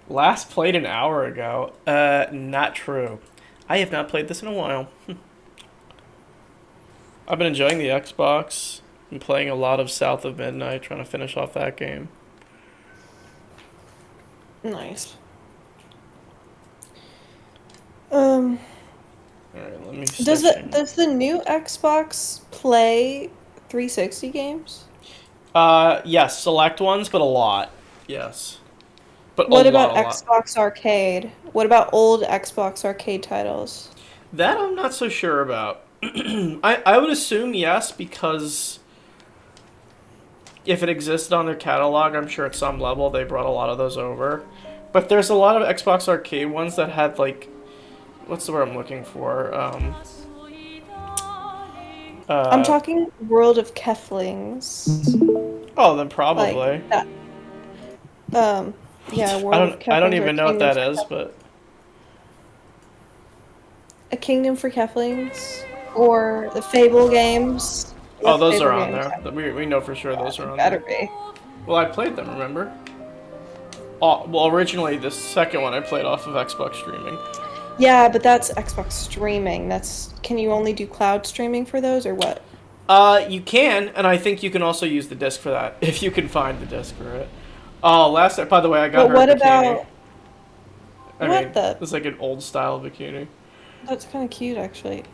Last played an hour ago. Not true. I have not played this in a while. I've been enjoying the Xbox. I'm playing a lot of South of Midnight, trying to finish off that game. Nice. Um, Alright, let me does switch the in. does the new Xbox play 360 games? Yes, select ones, but a lot. Yes. But a What lot, about a lot. Xbox Arcade? What about old Xbox Arcade titles? That I'm not so sure about. I would assume yes, because if it existed on their catalog, I'm sure at some level they brought a lot of those over. But there's a lot of Xbox Arcade ones that had like what's the word I'm looking for? I'm Uh, talking World of Keflings. oh, then Like probably. that. Um, yeah, I World of don't Keflings or even know what Kingdom that for is, Kef but a Kingdom for Keflings or the Fable games. oh, The those are Fable on games. there. We know for sure those are It on there. better be. Well, I played them. Remember? Oh, well, originally the second one I played off of Xbox streaming. Yeah, but that's Xbox streaming. That's can you only do cloud streaming for those or what? You can, and I think you can also use the disc for that if you can find the disc for it. Oh, last night, by the way, I got But her a what bikini. about I what mean, the it's like an old style bikini. that's kind of cute actually.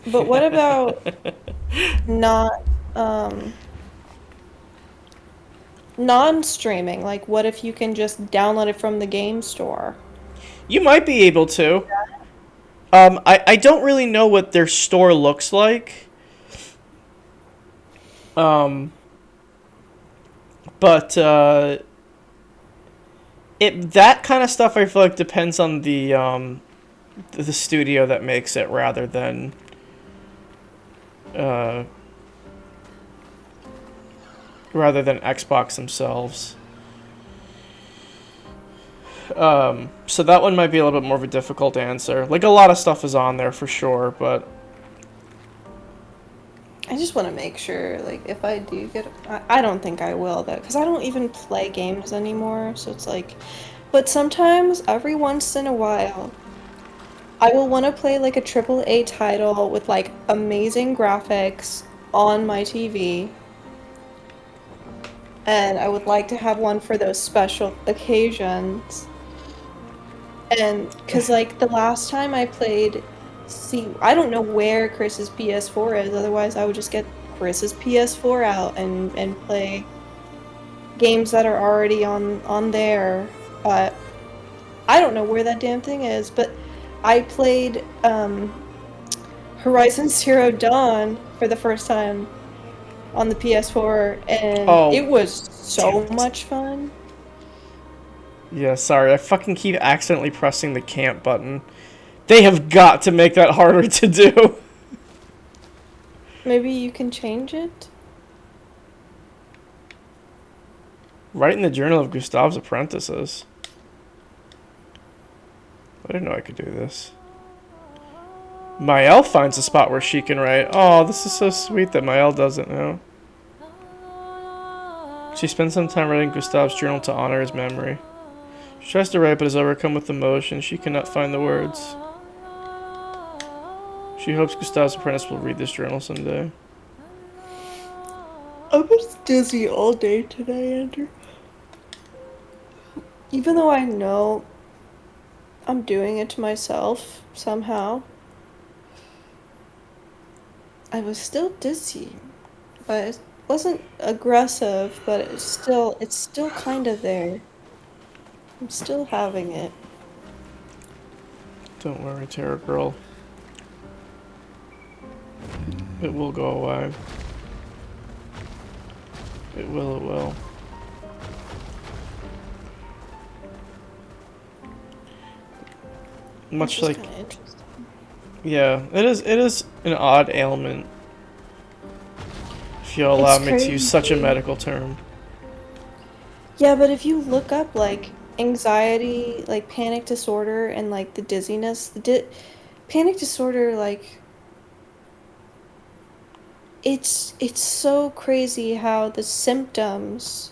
But what about not um non-streaming? Like what if you can just download it from the game store? You might be able to. I don't really know what their store looks like. Um, but it that kind of stuff I feel like depends on the studio that makes it uh, rather than Xbox themselves. So that one might be a little bit more of a difficult answer. Like a lot of stuff is on there for sure, but I just want to make sure, like, if I do get, I don't think I will though, because I don't even play games anymore. So it's like, but sometimes, every once in a while, I will want to play like a triple A title with like amazing graphics on my TV, and I would like to have one for those special occasions. And because like the last time I played, see, I don't know where Chris's PS4 is, otherwise I would just get Chris's PS4 out and play games that are already on there. But I don't know where that damn thing is, but I played Horizon Zero Dawn for the first time on the PS4 and oh, it was damn so it. much fun. Yeah, sorry, I fucking keep accidentally pressing the camp button. They have got to make that harder to do. Maybe you can change it? Right in the Journal of Gustav's Apprentices. I didn't know I could do this. Mael finds a spot where she can write. Oh, this is so sweet that Mael doesn't know. She spends some time writing Gustav's journal to honor his memory. She tries to write but is overcome with emotion. She cannot find the words. She hopes Gustav's apprentice will read this journal someday. I was dizzy all day today, Andrew. Even though I know I'm doing it to myself somehow, I was still dizzy. But it wasn't aggressive, but it's still kind of there. I'm still having it. Don't worry, Terror Girl. It will go away. It will, it will. It's Much just like, kind of interesting. yeah, it is an odd ailment, if you'll allow It's me to use such a crazy. medical term. Yeah, but if you look up like anxiety, like panic disorder and like the dizziness, panic disorder like it's so crazy how the symptoms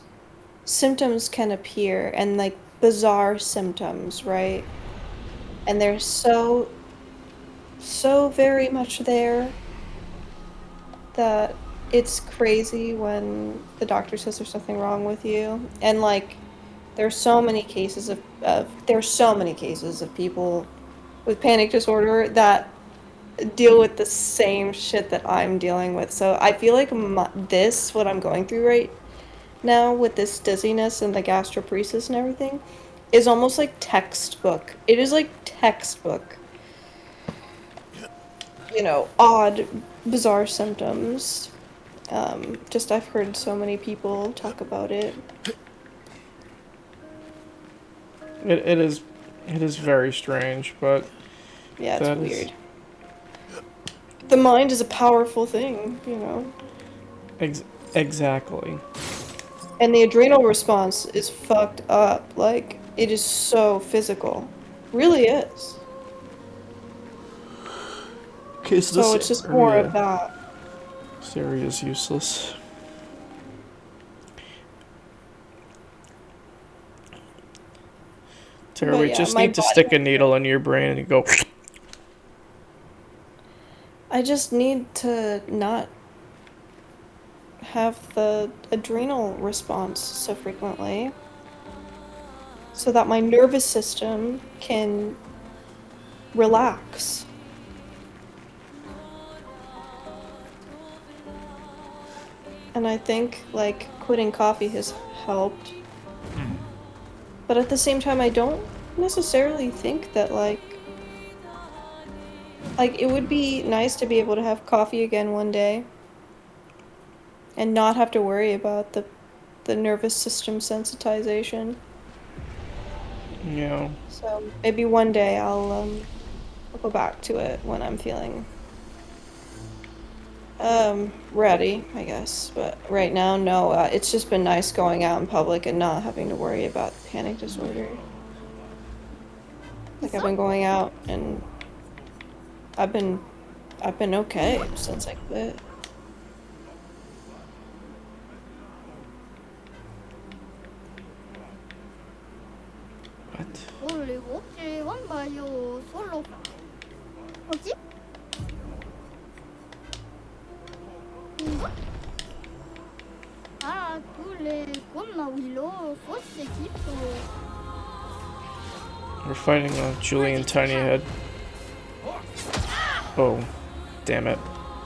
symptoms can appear and like bizarre symptoms, right? And they're so very much there that it's crazy when the doctor says there's something wrong with you. And like there's so many cases there's so many cases of people with panic disorder that deal with the same shit that I'm dealing with. So I feel like what I'm going through right now with this dizziness and the gastroparesis and everything is almost like textbook. It is like textbook, odd, bizarre symptoms. Just I've heard so many people talk about it. It is very strange, but Yeah, it's that weird. The mind is a powerful thing. is exactly. And the adrenal response is fucked up. Like, it is so physical. Really is. Okay, So it's just more of that. This area is useless. Tara, But we yeah, just my need to body. stick a needle in your brain and you go. I just need to not have the adrenal response so frequently so that my nervous system can relax. And I think like quitting coffee has helped. But at the same time I don't necessarily think that like it would be nice to be able to have coffee again one day and not have to worry about the nervous system sensitization. Yeah. So maybe one day I'll go back to it when I'm feeling ready, I guess. But right now, no. It's just been nice going out in public and not having to worry about panic disorder. Like I've been going out and I've been okay since I quit. What? volevo che un paio solo così. Ah, kule kuna wilo fosse kito. We're fighting a Julian Tiny Head. Oh, damn it.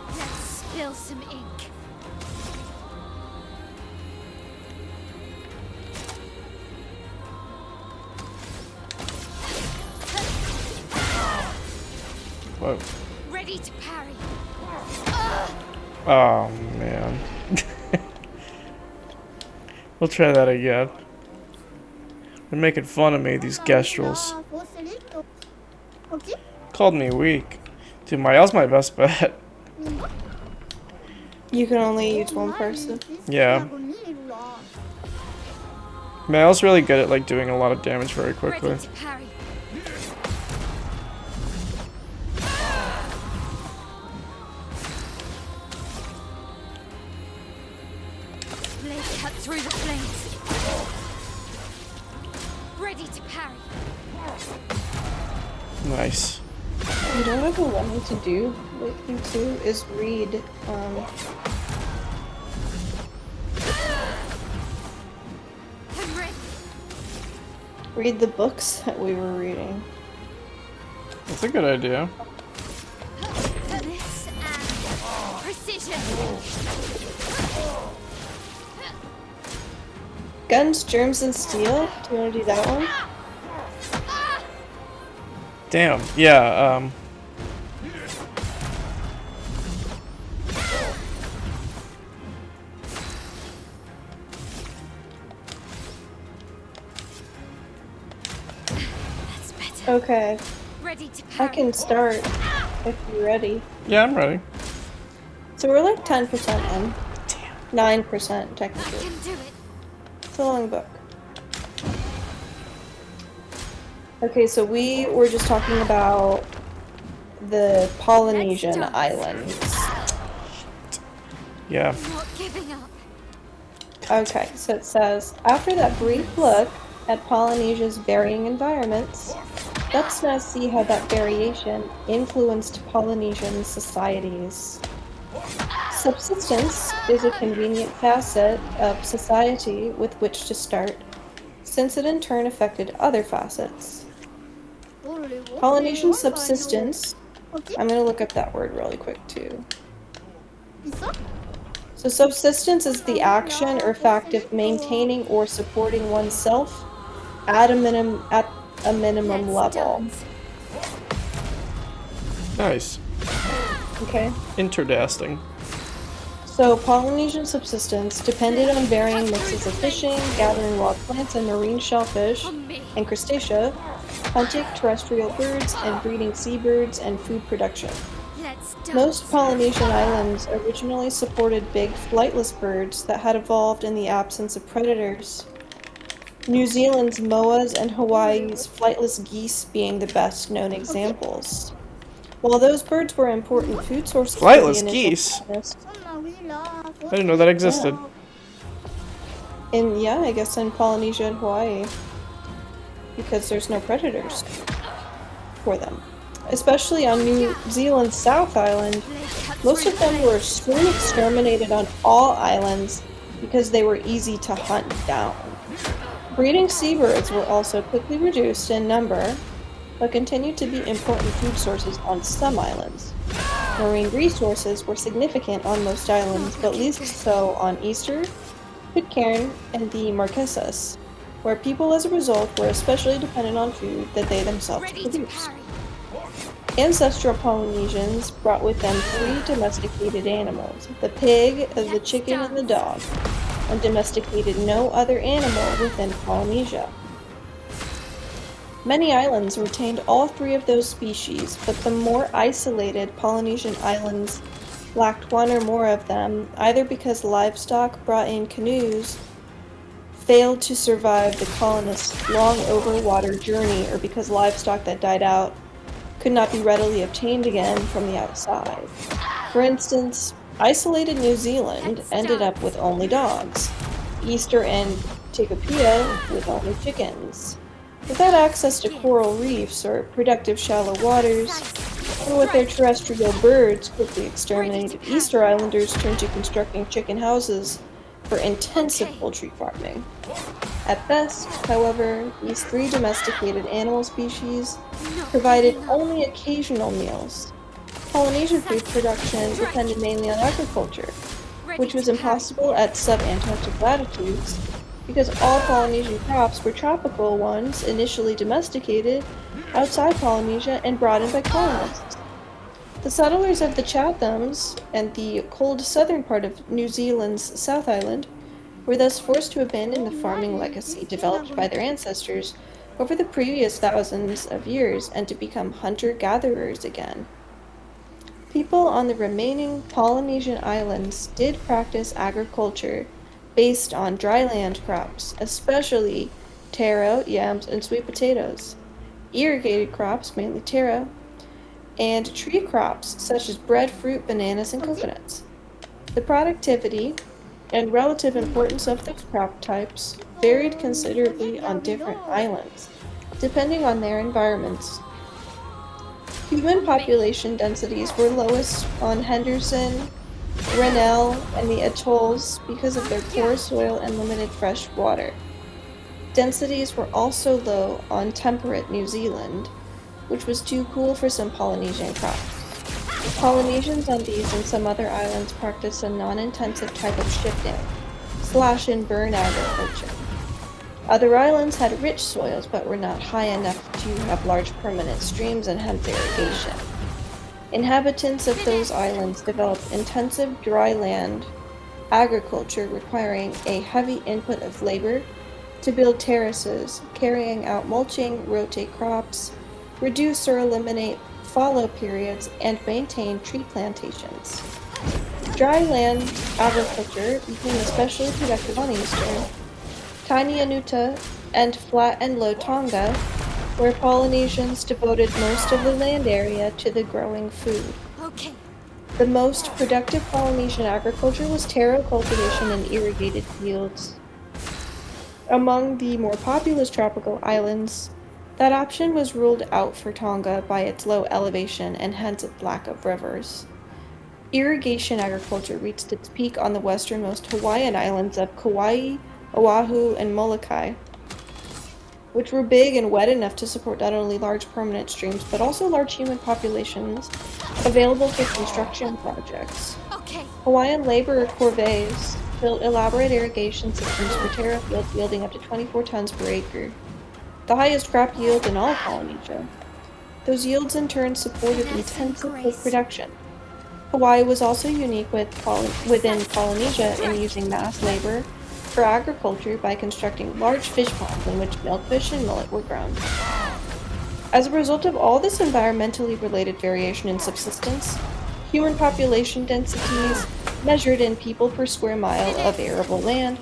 Let's spill some ink. Whoa. Ready to parry. Oh, man. We'll try that again. They're making fun of me, these gestrels. Okay. Called me weak. Dude, Mael's my best bet. You can only use one person. Yeah. Mael's really good at like doing a lot of damage very quickly. Ready to parry. Blade cut through the flames. Ready to parry. Nice. You know what I've been wanting to do lately too is read I'm ready. read the books that we were reading. That's a good idea. This and precision. Guns, Germs, and Steel? Do you want to do that one? Damn. Yeah, That's better. Okay, Ready to I parry. can start if you're ready. yeah, I'm ready. So we're like 10% in. 9% I technically. can do it. It's a long book. Okay, so we were just talking about the Polynesian Let's dance. islands. Yeah. Not giving up. Okay, so it says, after that brief look at Polynesia's varying environments, let's now see how that variation influenced Polynesian societies. Subsistence is a convenient facet of society with which to start, since it in turn affected other facets. Polynesian subsistence, 뭐지? I'm going to look up that word really quick too. 있어? So subsistence is the action or fact of maintaining or supporting oneself at a minimum level. Nice. Okay. Interdasting. So Polynesian subsistence depended on varying mixes of fishing, gathering wild plants and marine shellfish and crustacea, hunting terrestrial birds, and breeding seabirds and food production. Most Polynesian islands originally supported big flightless birds that had evolved in the absence of predators. New Zealand's moas and Hawaii's flightless geese being the best known examples. While those birds were important food sources for the Flightless initial geese? colonists, I didn't know that existed. I guess in Polynesia and Hawaii, because there's no predators for them. Especially on New Zealand's South Island, most of them were soon exterminated on all islands because they were easy to hunt down. Breeding seabirds were also quickly reduced in number, but continued to be important food sources on some islands. Marine resources were significant on most islands, but least so on Easter, Pitcairn, and the Marquesas, where people as a result were especially dependent on food that they themselves produced. Ancestral Polynesians brought with them 3 domesticated animals, the pig, the chicken, and the dog, and domesticated no other animal within Polynesia. Many islands retained all 3 of those species, but the more isolated Polynesian islands lacked one or more of them, either because livestock brought in canoes failed to survive the colonists' long over-water journey, or because livestock that died out could not be readily obtained again from the outside. For instance, isolated New Zealand ended up with only dogs, Easter and Tikopia with only chickens. Without access to coral reefs or productive shallow waters, and with their terrestrial birds quickly exterminated, Easter Islanders turned to constructing chicken houses for intensive poultry farming. At best, however, these 3 domesticated animal species provided only occasional meals. Polynesian food production depended mainly on agriculture, which was impossible at subantarctic latitudes, because all Polynesian crops were tropical ones initially domesticated outside Polynesia and brought in by colonists. The settlers of the Chathams and the cold southern part of New Zealand's South Island were thus forced to abandon the farming legacy developed by their ancestors over the previous thousands of years and to become hunter-gatherers again. People on the remaining Polynesian islands did practice agriculture based on dry land crops, especially taro, yams, and sweet potatoes, irrigated crops, mainly taro, and tree crops such as breadfruit, bananas, and coconuts. The productivity and relative importance of those crop types varied considerably on different islands, depending on their environments. Human population densities were lowest on Henderson, Rennell, and the atolls because of their poor soil and limited fresh water. Densities were also low on temperate New Zealand, which was too cool for some Polynesian crops. Polynesians on these and some other islands practice a non-intensive type of shifting, slash and burn agriculture. Other islands had rich soils but were not high enough to have large permanent streams and hence irrigation. Inhabitants of those islands developed intensive dry land agriculture requiring a heavy input of labor to build terraces, carrying out mulching, rotate crops, reduce or eliminate fallow periods, and maintain tree plantations. Dry land agriculture became especially productive on Easter, Tiny Anuta, and Flat and Low Tonga, where Polynesians devoted most of the land area to the growing food. Okay. The most productive Polynesian agriculture was taro cultivation and irrigated fields. Among the more populous tropical islands, that option was ruled out for Tonga by its low elevation and hence its lack of rivers. Irrigation agriculture reached its peak on the westernmost Hawaiian islands of Kauai, Oahu, and Molokai, which were big and wet enough to support not only large permanent streams, but also large human populations available for construction projects. Okay. Hawaiian laborer corvées built elaborate irrigation systems for taro fields yielding up to 24 tons per acre, the highest crop yield in all of Polynesia. Those yields in turn supported intensive food production. Hawaii was also unique within Polynesia in using mass labor for agriculture by constructing large fish ponds in which milkfish and mullet were grown. As a result of all this environmentally related variation in subsistence, human population densities, measured in people per square mile of arable land,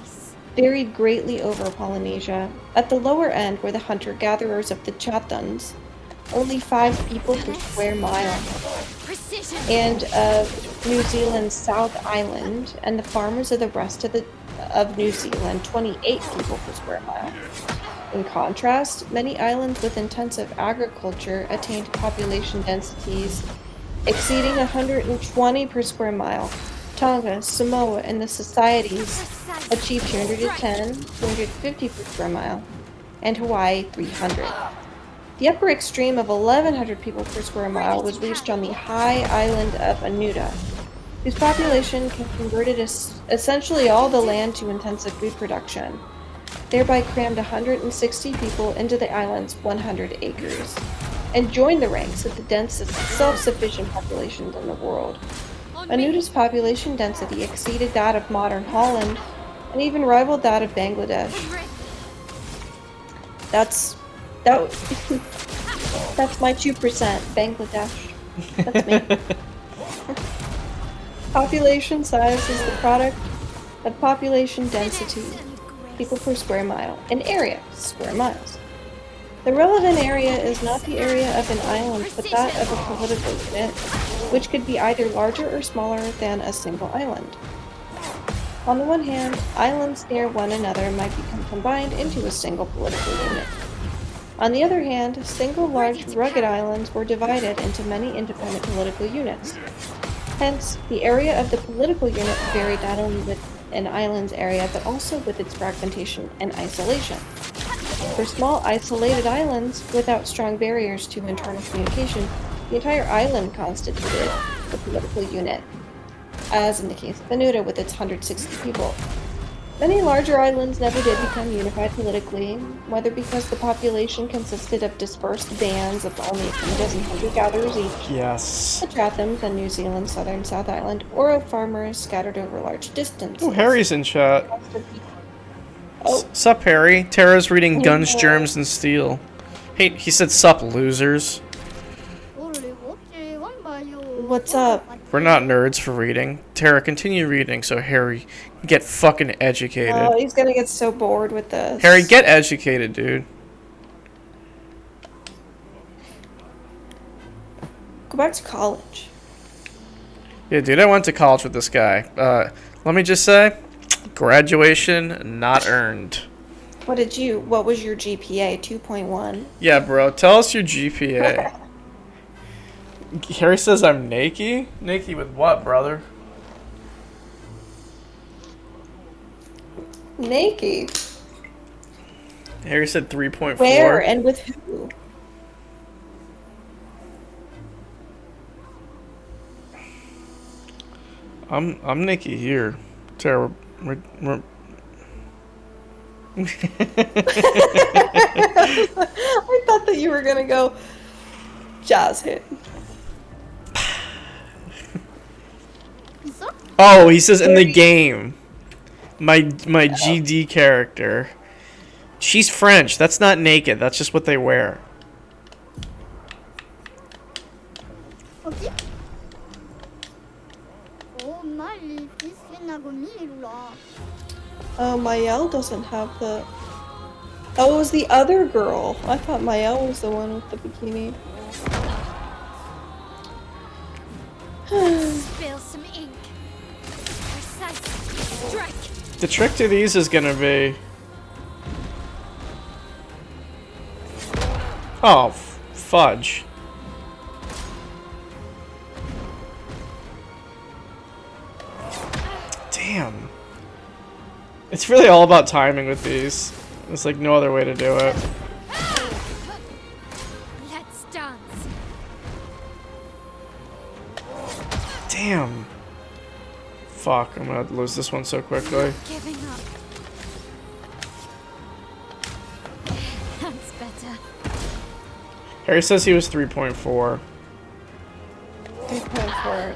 varied greatly over Polynesia. At the lower end were the hunter-gatherers of the Chathams, only 5 people per square mile, Precision. and of New Zealand's South Island, and the farmers of the rest of New Zealand, 28 people per square mile. In contrast, many islands with intensive agriculture attained population densities exceeding 120 per square mile. Tonga, Samoa, and the Societies achieved 210, 250 per square mile, and Hawaii 300. The upper extreme of 1,100 people per square mile was reached on the high island of Anuta, whose population converted essentially all the land to intensive food production, thereby crammed 160 people into the island's 100 acres, and joined the ranks of the densest self-sufficient populations in the world. Anuta's population density exceeded that of modern Holland, and even rivaled that of Bangladesh. That's my 2%, Bangladesh. That's me. Population size is the product of population density, people per square mile, and area, square miles. The relevant area is not the area of an island, but that of a political unit, which could be either larger or smaller than a single island. On the one hand, islands near one another might become combined into a single political unit. On the other hand, single large rugged islands were divided into many independent political units. Hence, the area of the political unit varied not only with an island's area, but also with its fragmentation and isolation. For small, isolated islands, without strong barriers to internal communication, the entire island constituted the political unit, as in the case of Anuta with its 160 people. Many larger islands never did become unified politically, whether because the population consisted of dispersed bands of only a few dozen hunter-gatherers each, Yes. the Chathams and New Zealand's southern South Island, or of farmers scattered over large distances. Oh, Harry's in chat. Oh. Sup, Harry? Tara's reading Hey, Guns, Harry. Germs, and Steel. Hey, he said sup, losers. What's up? We're not nerds for reading. Tara, continue reading so Harry can get fucking educated. Oh, he's gonna get so bored with this. Harry, get educated, dude. Go back to college. Yeah, dude, I went to college with this guy. Let me just say, graduation not earned. What was your GPA? 2.1? Yeah, bro, tell us your GPA. Harry says I'm naked? Naked with what, brother? Naked? Harry said 3.4. Where and with who? I'm naked here. Tara, we're I thought that you were gonna go jazz hit. Oh, he says in the game. My GD character. She's French. That's not naked. That's just what they wear. Oh, Mayel doesn't have the... Oh, it was the other girl. I thought Mayel was the one with the bikini. Spill some ink. Precise. Strike. The trick to these is gonna be... Oh, fudge. Damn. It's really all about timing with these. There's like no other way to do it. Let's dance. Damn. Fuck, I'm gonna lose this one so quickly. Giving up. That's better. Harry says he was 3.4. 3.4.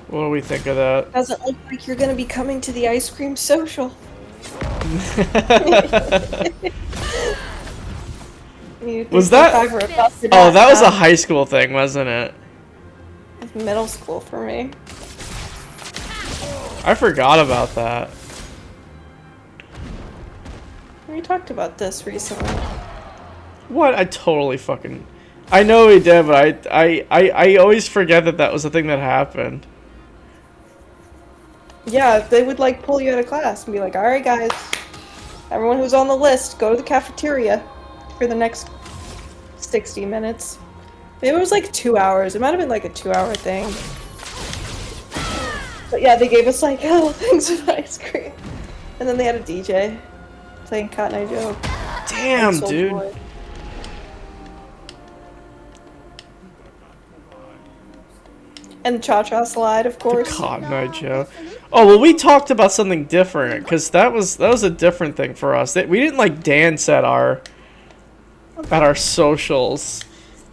What do we think of that? Doesn't look like you're gonna be coming to the ice cream social. Was that? Oh, that was a high school thing, wasn't it? It's middle school for me. I forgot about that. We talked about this recently. What? I totally fucking... I know we did, but I always forget that that was the thing that happened. Yeah, they would like pull you out of class and be like, alright guys, everyone who's on the list, go to the cafeteria for the next 60 minutes. Maybe it was like 2 hours. It might have been like a 2-hour thing. But yeah, they gave us like little things of ice cream. And then they had a DJ playing Cotton Eye Joe. Damn, Soulja dude. Boy. And Cha-Cha Slide, of course. Cotton Eye Joe. Oh, well, we talked about something different, because that was a different thing for us. We didn't, like, dance at our socials.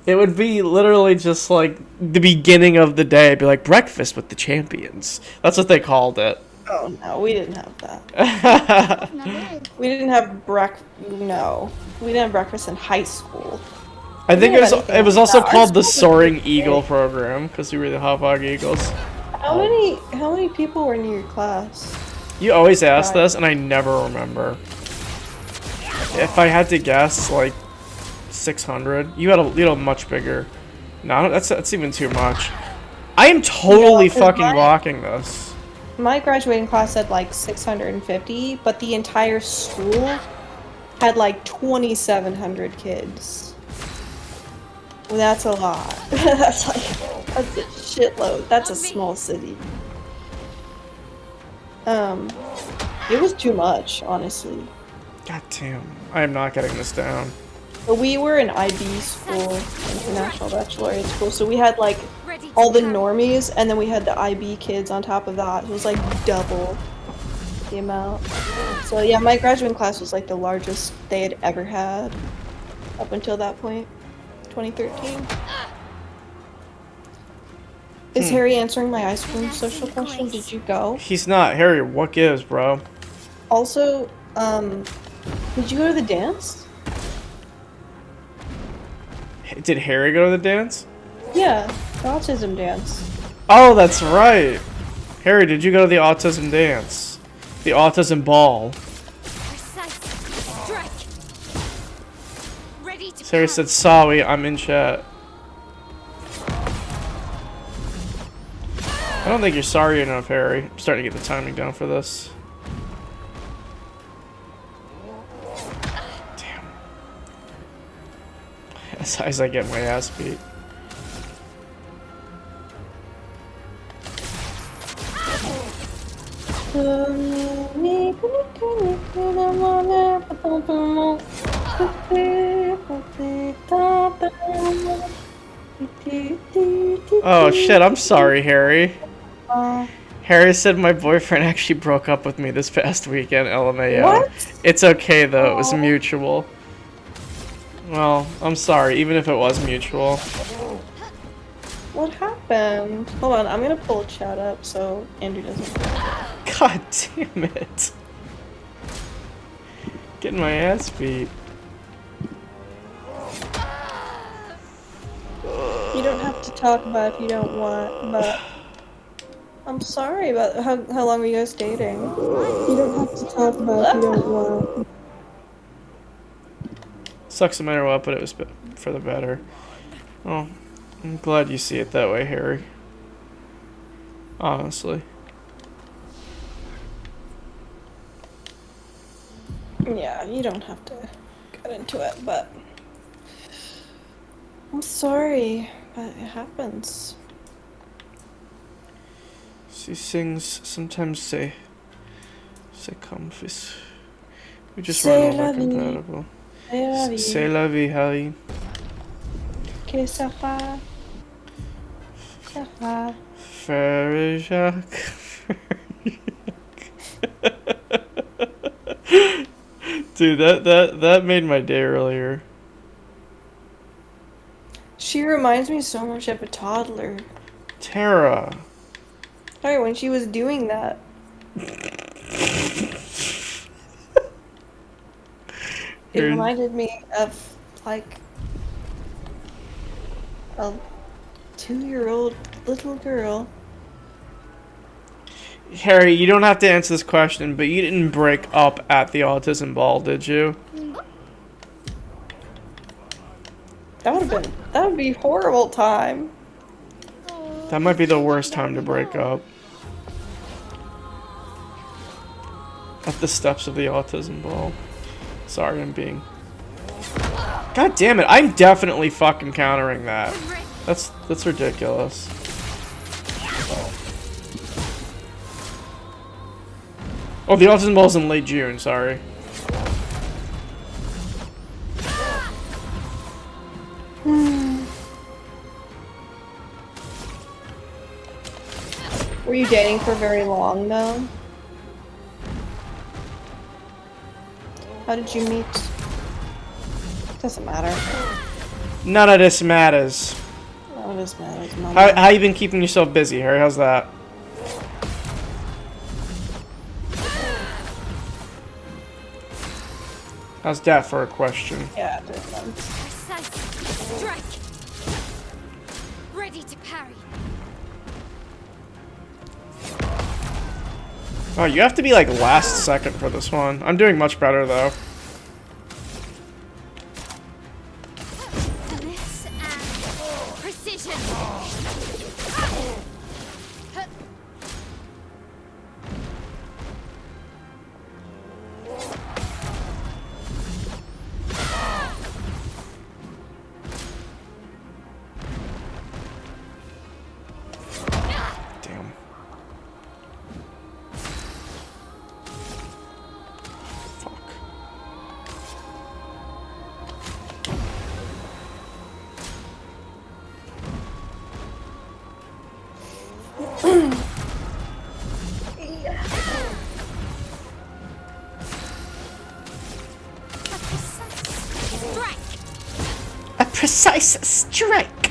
It would be literally just, like, the beginning of the day. It'd be like, breakfast with the champions. That's what they called it. Oh, no, we didn't have that. We didn't have no. We didn't have breakfast in high school. I think it was also Our called the school was Soaring big. Eagle program, because we were the Hot Dog Eagles. How many people were in your class? You always ask this, and I never remember. If I had to guess, like 600. You had a much bigger. No, that's even too much. I am totally No, 'cause fucking mine- rocking this. My graduating class had like 650, but the entire school had like 2,700 kids. Well, that's a lot. that's a shitload. That's a small city. It was too much, honestly. God damn. I am not getting this down. But we were an IB school, International Baccalaureate School, so we had like Ready to all the go. normies, and then we had the IB kids on top of that. It was like double the amount. So yeah, my graduating class was like the largest they had ever had up until that point, 2013. Is Harry answering my ice cream social question? Did you go? He's not. Harry, what gives, bro? Also, did you go to the dance? Did Harry go to the dance? Yeah, the autism dance. Oh, that's right. Harry, did you go to the autism dance? The autism ball. Precise. Strike. Ready to Harry go. said, sorry, I'm in chat. I don't think you're sorry enough, Harry. I'm starting to get the timing down for this. Damn. As I get my ass beat. Oh shit, I'm sorry, Harry. Harry said my boyfriend actually broke up with me this past weekend, LMAO. What? It's okay though, it was mutual. Well, I'm sorry, even if it was mutual. What happened? Hold on, I'm gonna pull chat up so Andrew doesn't. God damn it. Getting my ass beat. You don't have to talk about it if you don't want, but I'm sorry about how long were you guys dating? You don't have to talk about it if you don't want. Sucks no matter what, but it was for the better. Oh, I'm glad you see it that way, Harry. Honestly. Yeah, you don't have to get into it, but I'm sorry, but it happens. These things sometimes say comfys. We just C'est weren't la over vie. compatible. C'est la vie. C'est la vie, Harry. Que ça va? Ça va. Frère Jacques. Dude, that made my day earlier. She reminds me so much of a toddler. Tara. Sorry, when she was doing that. It reminded me of, like, a 2-year-old little girl. Harry, you don't have to answer this question, but you didn't break up at the autism ball, did you? That would be a horrible time. That might be the worst time to break up. At the steps of the autism ball. Sorry, I'm being... God damn it, I'm definitely fucking countering that. That's ridiculous. Oh, the autism ball's in late June, sorry. Were you dating for very long, though? How did you meet? Doesn't matter. None of this matters. None of this matters, Mama. How you been keeping yourself busy, Harry? How's that? How's that for a question? Yeah, it is. Precise strike. Ready to parry. Oh, you have to be like last second for this one. I'm doing much better though. Bliss and precision. Damn. Fuck. Strike. A precise strike.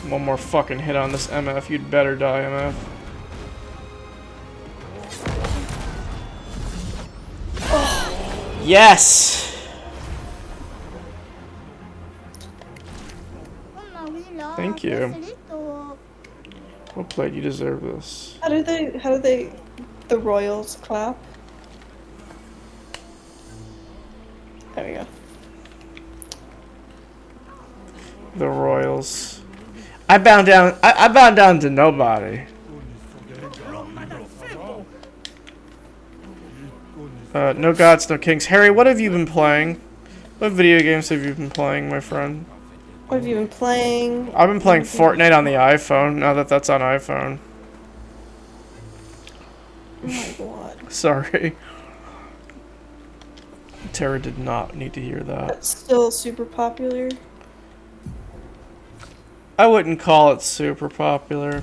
One more fucking hit on this MF. You'd better die, MF. Oh. Yes! Thank you. Well played, you deserve this. How do the Royals clap? There we go. The Royals. I bound down to nobody. No gods, no kings. Harry, what have you been playing? What video games have you been playing, my friend? What have you been playing? I've been playing Fortnite on the iPhone, now that that's on iPhone. Oh my god. Sorry. Tara did not need to hear that. That's still super popular. I wouldn't call it super popular.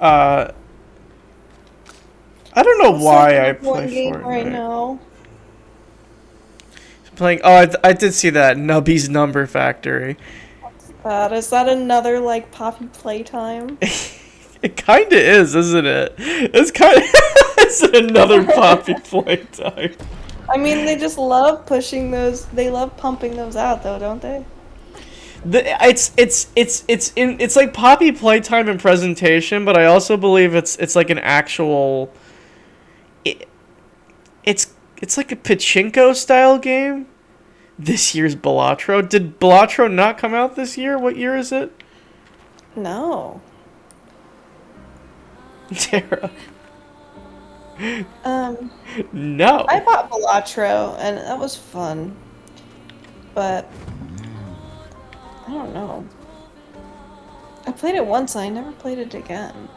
I don't know why I play one game Fortnite. right now. Playing. Oh, I did see that Nubby's Number Factory. Is that another like Poppy Playtime? It kind of is, isn't it? It's kind of it's another Poppy Playtime. I mean, they just love pushing those. They love pumping those out, though, don't they? It's like Poppy Playtime in presentation, but I also believe it's like an actual. It's It's like a pachinko style game. This year's Balatro. Did Balatro not come out this year? What year is it? No. Tara. I No. bought Balatro, and that was fun. But I don't know. I played it once, and I never played it again.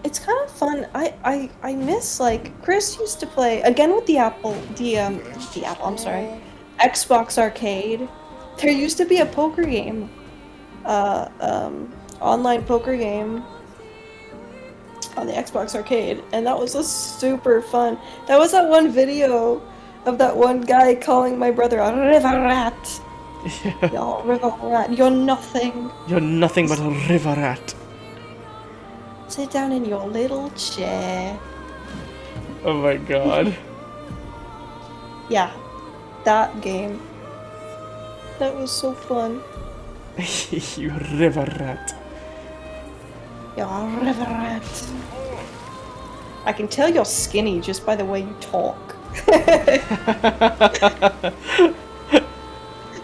It's kind of fun. I miss, like, Chris used to play again with the I'm sorry, Xbox Arcade. There used to be a poker game, online poker game on the Xbox Arcade, and that was a super fun. That was that one video of that one guy calling my brother a river rat. Yeah. You're a river rat. You're nothing. You're nothing but a river rat. Sit down in your little chair. Oh my god. Yeah, that game. That was so fun. You river rat. You're a river rat. I can tell you're skinny just by the way you talk.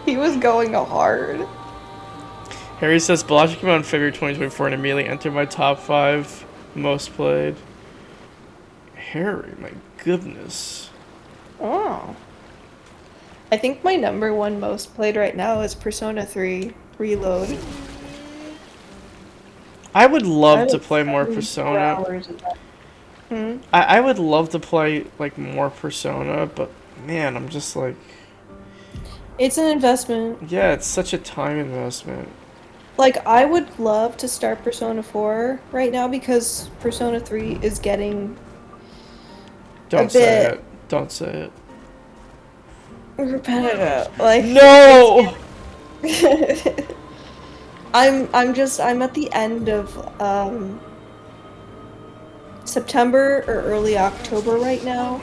He was going hard. Harry says Balatro came out in February 2024 and immediately entered my top 5 most played. Harry, my goodness. Oh. I think my #1 most played right now is Persona 3 Reload. I would love I to have play more 74 Persona. hours of that. Hmm? I would love to play like more Persona, but man, I'm just like, It's an investment. yeah, it's such a time investment. Like, I would love to start Persona 4 right now because Persona 3 is getting Don't say it. Don't say it. repetitive. Like, No! I'm at the end of September or early October right now.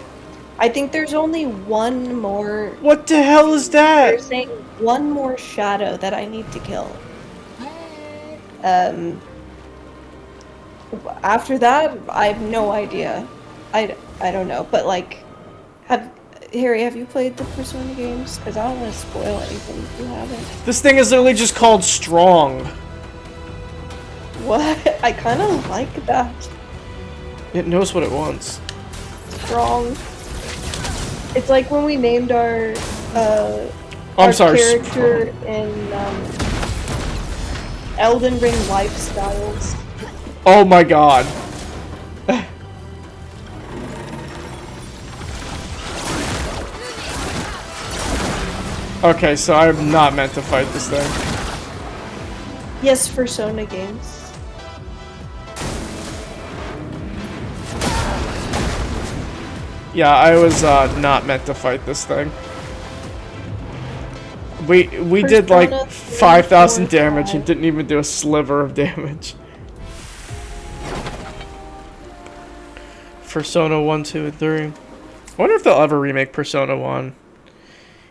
I think there's only one more. What the hell is They're that? saying one more shadow that I need to kill. After that, I have no idea. I don't know, but like, Harry, have you played the Persona games? Because I don't want to spoil anything if you haven't. This thing is literally just called Strong. What? I kind of like that. It knows what it wants. Strong. It's like when we named our I'm sorry, character in Elden Ring Lifestyles. Oh my god. Okay, so I'm not meant to fight this thing. Yes, Persona games. Yeah, I was not meant to fight this thing. We did like Persona 5,000 3, 4, damage and 5. didn't even do a sliver of damage. Persona 1, 2, and 3. I wonder if they'll ever remake Persona 1.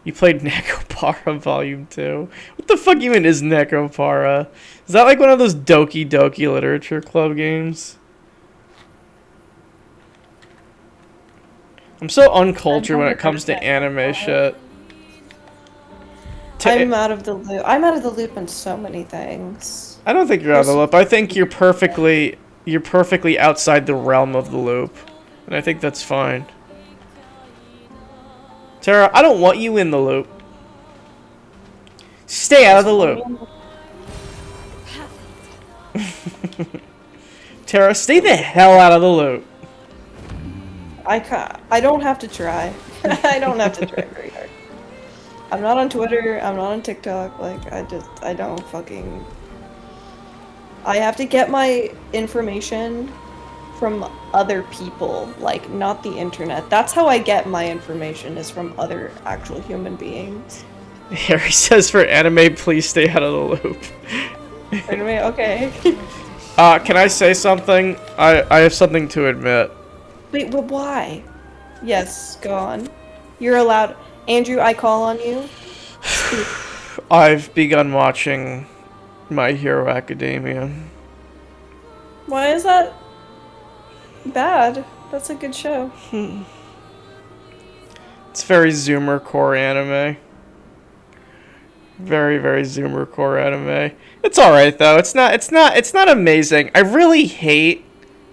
You played Nekopara Volume 2. What the fuck even is Nekopara? Is that like one of those Doki Doki Literature Club games? I'm so uncultured when it comes to anime shit. I'm out of the loop. I'm out of the loop in so many things. I don't think you're out of the loop. I think you're perfectly outside the realm of the loop. And I think that's fine. Tara, I don't want you in the loop. Stay out of the loop. Tara, stay the hell out of the loop. I don't have to try. I don't have to try very hard. I'm not on Twitter, I'm not on TikTok, like, I don't fucking... I have to get my information from other people, like, not the internet. That's how I get my information, is from other actual human beings. Harry says for anime, please stay out of the loop. Anyway, okay. Can I say something? I have something to admit. Wait, but why? Yes, go on. You're allowed... Andrew, I call on you. Speak. I've begun watching My Hero Academia. Why is that bad? That's a good show. It's very Zoomer core anime. Very, very Zoomer core anime. It's all right though. It's not amazing. I really hate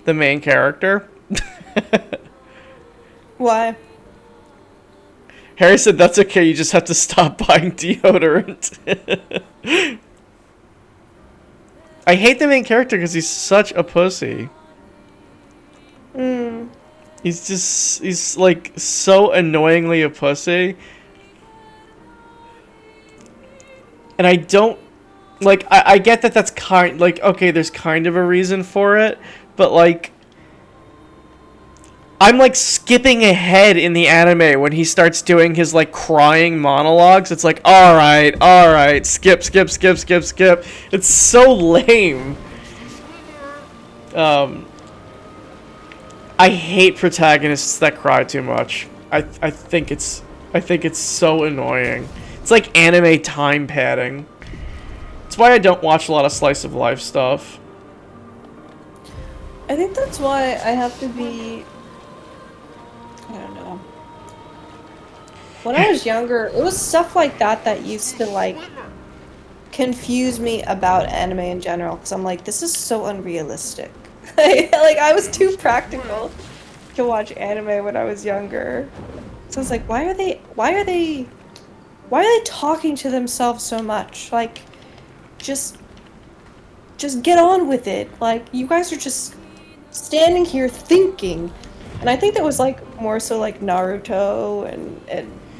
the main character. Why? Harry said that's okay. You just have to stop buying deodorant. I hate the main character because he's such a pussy. He's like so annoyingly a pussy. And I don't, like, I get that that's kind, like, okay, there's kind of a reason for it, but, like, I'm, like, skipping ahead in the anime when he starts doing his, like, crying monologues. It's like, alright, skip. It's so lame. I hate protagonists that cry too much. I think it's so annoying. It's like anime time padding. It's why I don't watch a lot of slice of life stuff. I think that's why I have to be. I don't know. When I was younger, it was stuff like that that used to like confuse me about anime in general. Because I'm like, this is so unrealistic. Like I was too practical to watch anime when I was younger. So I was like, why are they talking to themselves so much? Like, just get on with it. Like, you guys are just standing here thinking. And I think that was like more so like Naruto and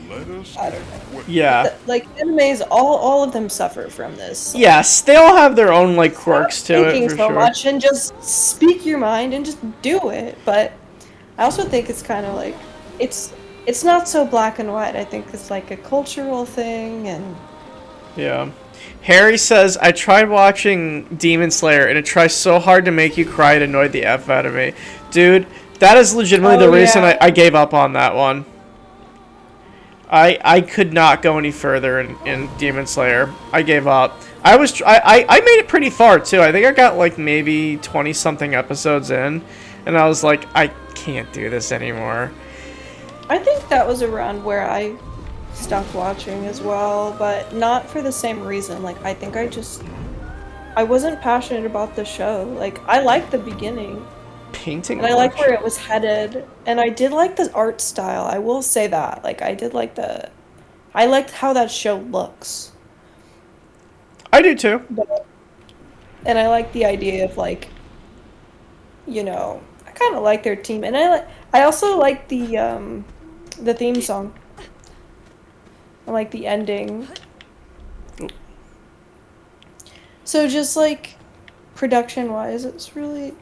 I don't know. Yeah. Like animes, all of them suffer from this. Yes, they all have their own like quirks Stop to it thinking for so sure. much and just speak your mind and just do it. But I also think it's kind of like it's not so black and white. I think it's like a cultural thing and Yeah. Harry says, I tried watching Demon Slayer and it tries so hard to make you cry it annoyed the F out of me. Dude, that is legitimately the reason I gave up on that one. I could not go any further in Demon Slayer. I gave up. I made it pretty far too. I think I got like maybe 20 something episodes in and I was like, I can't do this anymore. I think that was around where I stopped watching as well, but not for the same reason. Like I think I wasn't passionate about the show. Like I liked the beginning. Painting. And I like where it was headed, and I did like the art style. I will say that. Like I liked how that show looks. I do too. And I like the idea of like, I kind of like their team, and I also like the theme song. I like the ending. So just like production wise, it's really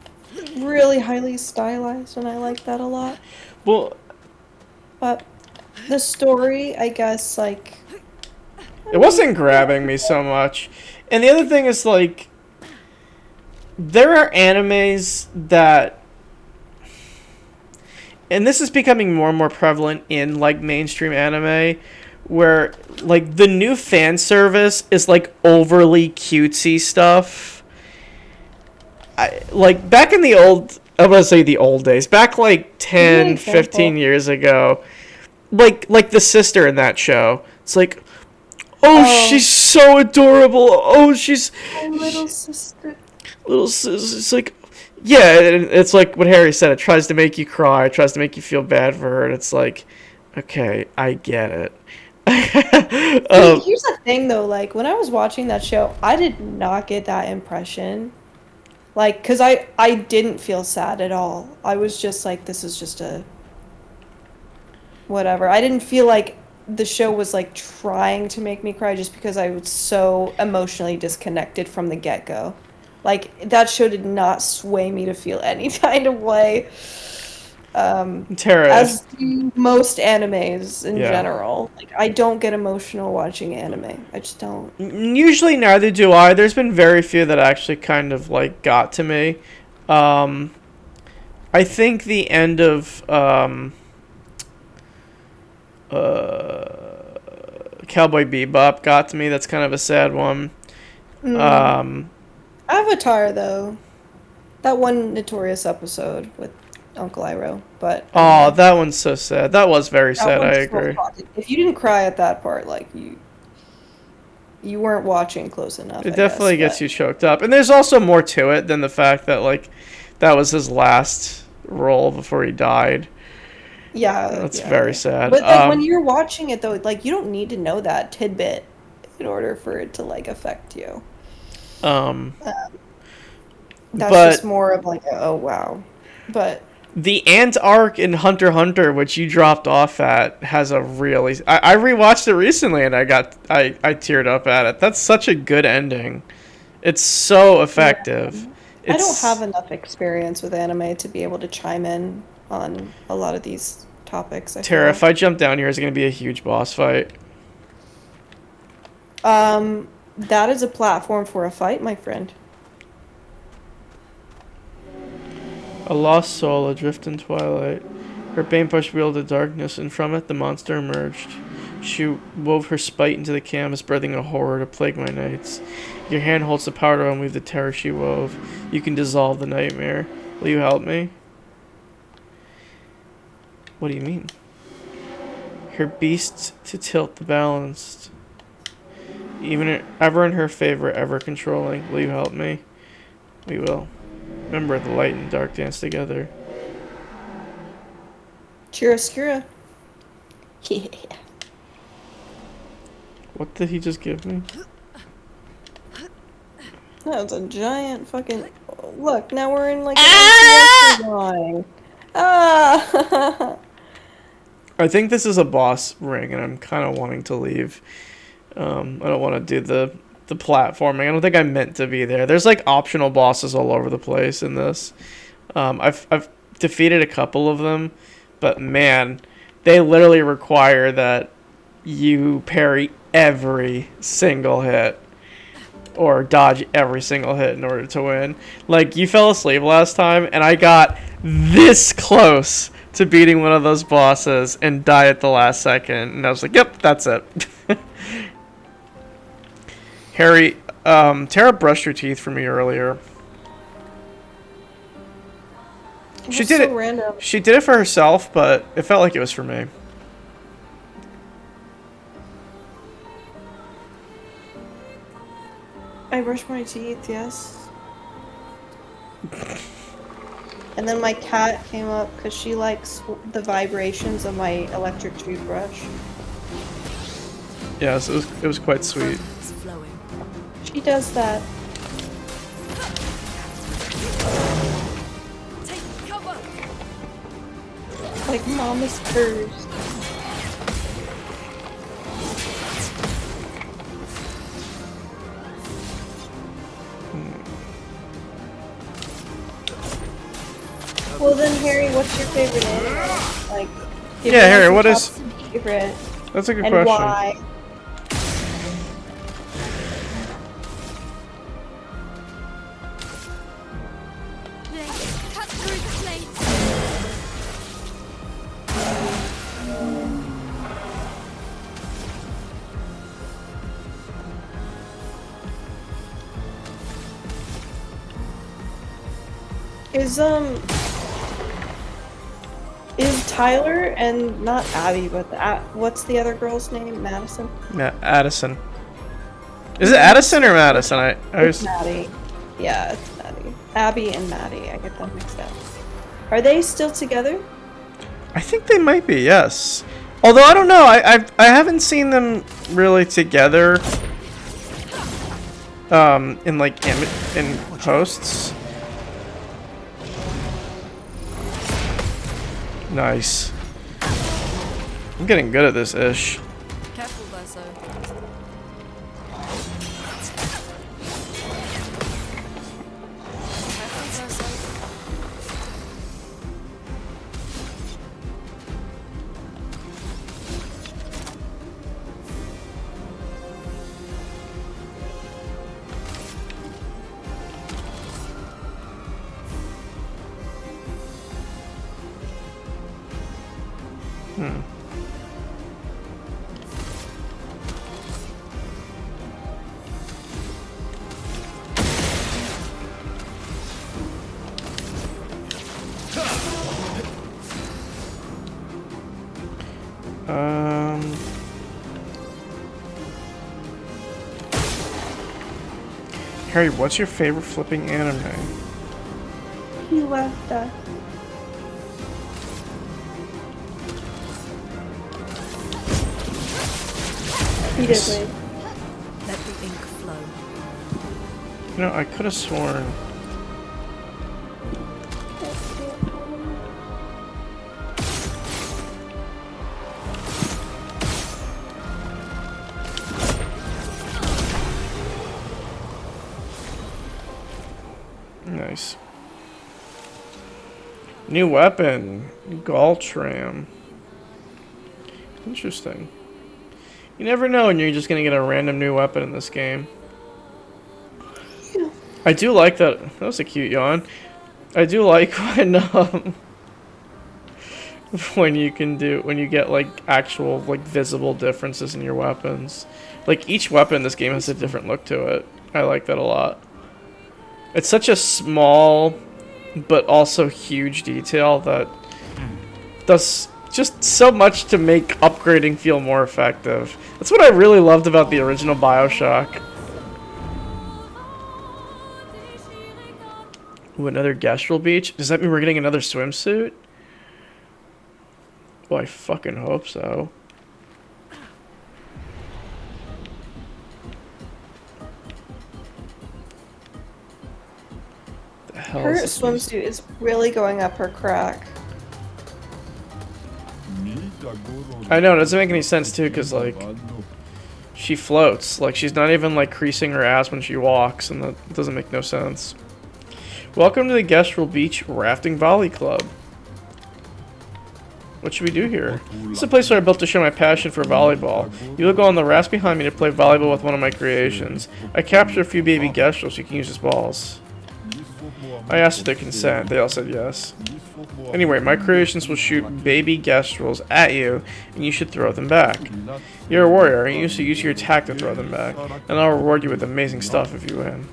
highly stylized, and I like that a lot. Well, But the story, I guess, like it wasn't grabbing me so much. And the other thing is like there are animes that, and this is becoming more and more prevalent in like mainstream anime, where like the new fan service is like overly cutesy stuff. Like back in the old, I'm gonna say the old days, back like 10, 15 years ago, like the sister in that show, it's like, oh, she's so adorable, oh, she's little sister. It's like, yeah, it's like what Harry said, it tries to make you cry, it tries to make you feel bad for her, and it's like, okay, I get it. Here's the thing though, like when I was watching that show, I did not get that impression. Like, because I didn't feel sad at all. I was just like, this is just a whatever. I didn't feel like the show was like trying to make me cry just because I was so emotionally disconnected from the get-go. Like, that show did not sway me to feel any kind of way. Tara, as do most animes in general. Like, I don't get emotional watching anime. I just don't. Usually neither do I. There's been very few that actually kind of like got to me. I think the end of Cowboy Bebop got to me. That's kind of a sad one. Avatar though. That one notorious episode with Uncle Iroh, but Oh, that one's so sad. That was very that sad. I one's so agree. haunted. If you didn't cry at that part, like you weren't watching close enough. It I definitely guess, gets you choked up. And there's also more to it than the fact that, like, that was his last role before he died. Yeah, That's yeah. very sad. But like when you're watching it though, like you don't need to know that tidbit in order for it to like affect you. That's but just more of like, oh wow. But the Ant arc in Hunter x Hunter, which you dropped off at, has a really. I rewatched it recently and I teared up at it. That's such a good ending. It's so effective. I don't have enough experience with anime to be able to chime in on a lot of these topics. Tara, if I jump down here, is it going to be a huge boss fight? That is a platform for a fight, my friend. A lost soul adrift in twilight. Her bane brush wielded darkness, and from it the monster emerged. She wove her spite into the canvas, birthing a horror to plague my nights. Your hand holds the power to unweave the terror she wove. You can dissolve the nightmare. Will you help me? What do you mean? Her beast to tilt the balanced. Ever in her favor, ever controlling. Will you help me? We will. Remember, the light and dark dance together. Chiaroscura. Yeah. What did he just give me? That was a giant fucking... Look, now we're in like an MTS line. Ah! I think this is a boss ring, and I'm kind of wanting to leave. I don't want to do the platforming. I don't think I meant to be there. There's like optional bosses all over the place in this. I've defeated a couple of them, but man, they literally require that you parry every single hit or dodge every single hit in order to win. Like, you fell asleep last time, and I got this close to beating one of those bosses and die at the last second, and I was like, yep, that's it. Harry, Tara brushed her teeth for me earlier. She did it. Random. She did it for herself, but it felt like it was for me. I brushed my teeth, yes. And then my cat came up because she likes the vibrations of my electric toothbrush. Yes, it was quite sweet. She does that. Take cover. Like mama's purrs. Well then, Harry, what's your favorite anime? Like, give Yeah, me Harry, your what top is- favorite That's a good and question. why? Blade, cut through the plate. Is Tyler and not Abby, but what's the other girl's name? Madison? Yeah, Addison. Is it Addison or Madison? I It's was. Maddie. Yeah, it's Maddie. Abby and Maddie, I get them mixed up. Are they still together? I think they might be. Yes. Although I don't know. I haven't seen them really together. In like in posts. Nice. I'm getting good at this ish. Careful, Verso. Careful, Verso. Harry, what's your favorite flipping anime? He left us. He did leave. Let the ink flow. You know, I could have sworn. Nice. New weapon. Galtram. Interesting. You never know when you're just gonna get a random new weapon in this game. I do like that. That was a cute yawn. I do like when you get like actual like visible differences in your weapons. Like each weapon in this game has a different look to it. I like that a lot. It's such a small but also huge detail that does just so much to make upgrading feel more effective. That's what I really loved about the original BioShock. Ooh, another Gastral Beach? Does that mean we're getting another swimsuit? Well, I fucking hope so. The hell Her is this swimsuit is really going up her crack. I know, it doesn't make any sense too, because like she floats. Like she's not even like creasing her ass when she walks, and that doesn't make no sense. Welcome to the Gastral Beach Rafting Volley Club. What should we do here? This is a place where I built to show my passion for volleyball. You will go on the rafts behind me to play volleyball with one of my creations. I captured a few baby Gastrals so you can use as balls. I asked for their consent. They all said yes. Anyway, my creations will shoot baby Gastrals at you, and you should throw them back. You're a warrior, and you should use your attack to throw them back, and I'll reward you with amazing stuff if you win.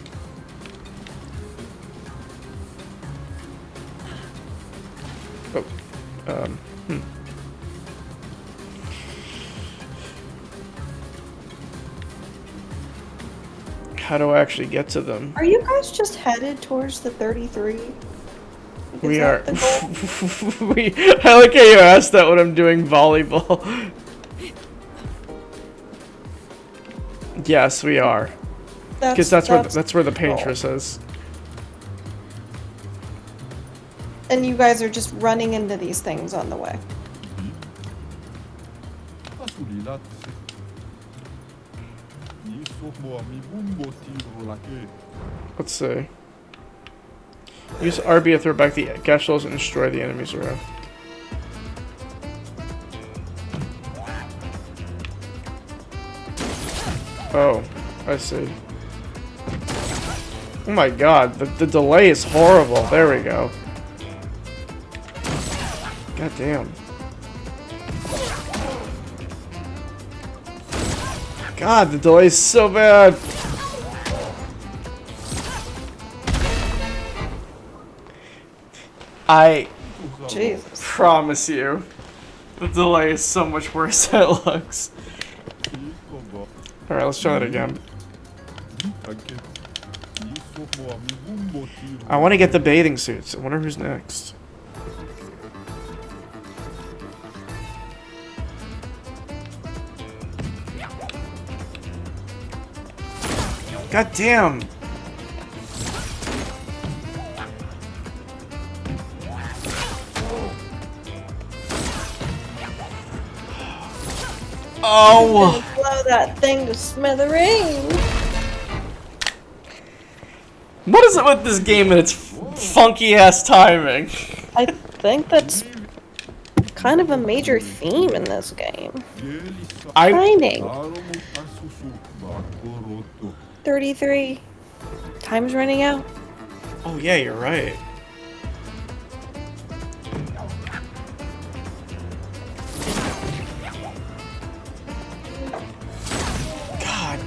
Oh, How do I actually get to them? Are you guys just headed towards the 33? We are. I like how you asked that when I'm doing volleyball. Yes, we are. Because that's where the paintress is. And you guys are just running into these things on the way. Let's see. Use RB to throw back the Gastrals and destroy the enemy's raft. Oh, I see. Oh my god, the delay is horrible. There we go. God damn. God, the delay is so bad. I Jesus. promise you, the delay is so much worse than it looks. Alright, let's try that again. I want to get the bathing suits. I wonder who's next. God damn! Oh! Blow that thing to smithereens. What is it with this game and its funky ass timing? I think that's kind of a major theme in this game. Timing. 33. Time's running out. Oh yeah, you're right. God.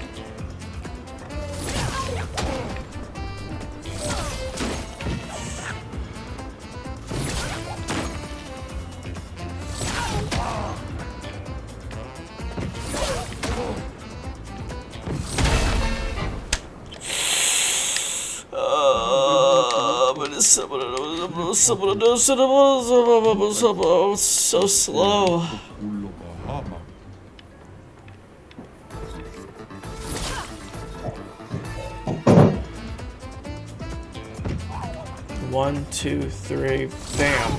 So slow. One, two, three, bam.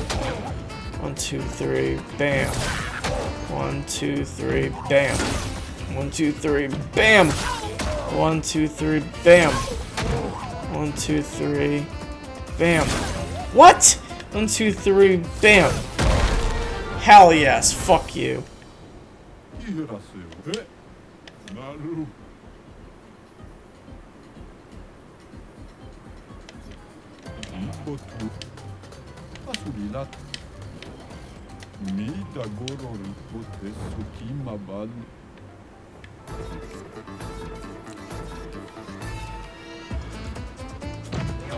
1, 2, 3, bam. 1, 2, 3, bam. 1, 2, 3, bam. 1, 2, 3, bam. 1, 2, 3, bam. What? 1, 2, 3, bam. Hell yes, fuck you.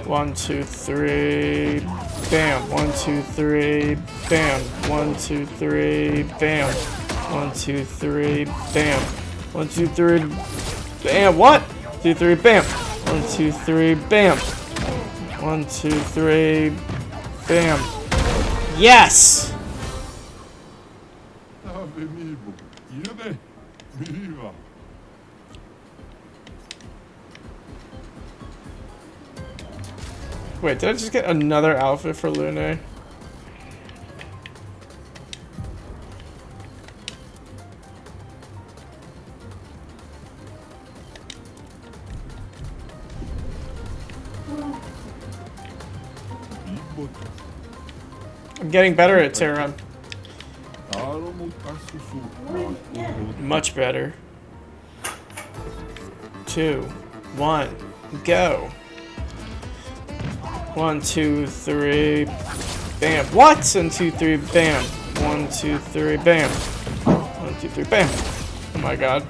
One, two, three, bam. 1, 2, 3, bam. 1, 2, 3, bam. 1, 2, 3, bam. 1, 2, 3, bam. What? 2, 3, bam. 1, 2, 3, bam. 1, 2, 3, bam. Yes! Wait, did I just get another outfit for Lune? I'm getting better at Terran. Much better. 2, 1, go. 1, 2, 3, bam. What? 1, 2, 3, bam. 1, 2, 3, bam. 1, 2, 3, bam. Oh my god.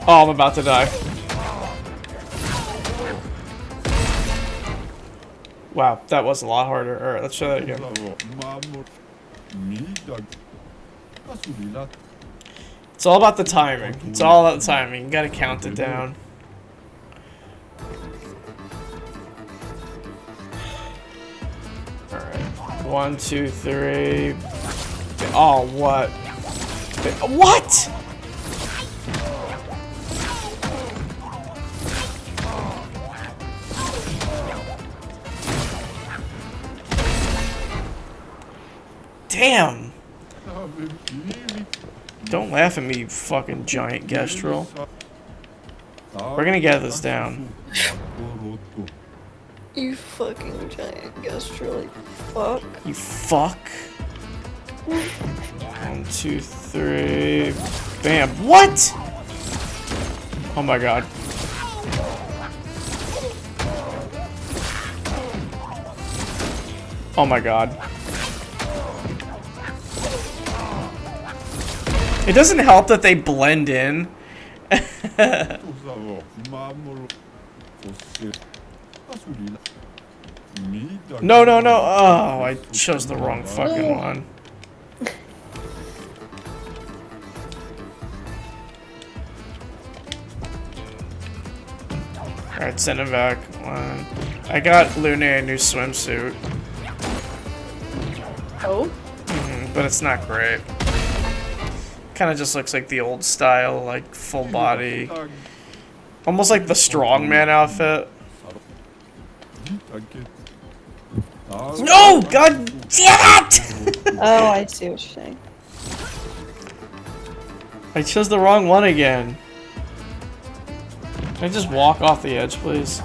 Oh, I'm about to die. Wow, that was a lot harder. Alright, let's try that again. It's all about the timing. It's all about the timing. You gotta count it down. Alright. 1, 2, 3. Oh, what? What? Damn! Don't laugh at me, you fucking giant Gestrel. We're gonna get this down. You fucking giant Gestrel, you fuck. You fuck. 1, 2, 3. Bam. What? Oh my god. Oh my god. It doesn't help that they blend in. No, no, no. Oh, I chose the wrong fucking one. Alright, send him back. I got Lune a new swimsuit. Oh? But it's not great. Kind of just looks like the old style, like full body. Almost like the strongman outfit. No! God damn it! Oh, I see what you're saying. I chose the wrong one again. Can I just walk off the edge, please?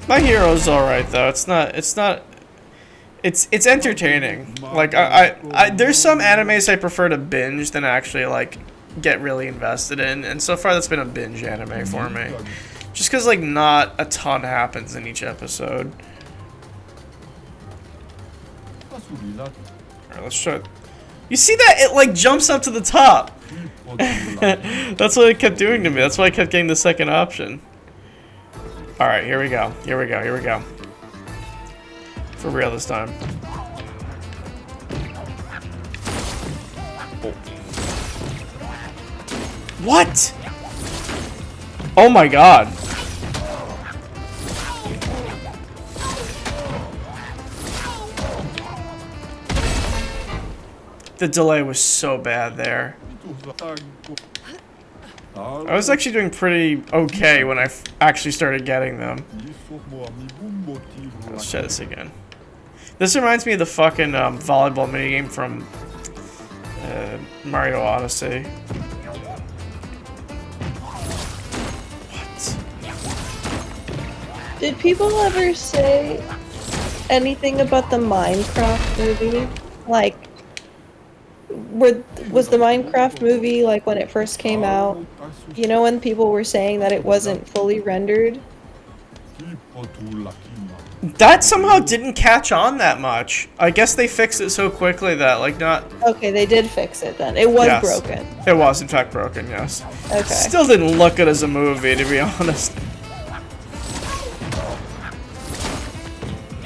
My hero's alright though. It's entertaining. Like there's some animes I prefer to binge than actually like get really invested in, and so far that's been a binge anime for me. Just because like not a ton happens in each episode. Alright, let's try it. You see that? It like jumps up to the top. That's what it kept doing to me. That's why I kept getting the second option. Alright, here we go. Here we go. Here we go. For real this time. What? Oh my god. The delay was so bad there. I was actually doing pretty okay when I actually started getting them. Let's try this again. This reminds me of the fucking volleyball minigame from Mario Odyssey. What? Did people ever say anything about the Minecraft movie? Like, was the Minecraft movie, like, when it first came out, you know, when people were saying that it wasn't fully rendered? That somehow didn't catch on that much. I guess they fixed it so quickly that, like, not... Okay, they did fix it then. It was Yes. broken. It was, in fact, broken, yes. Okay. Still didn't look good as a movie, to be honest.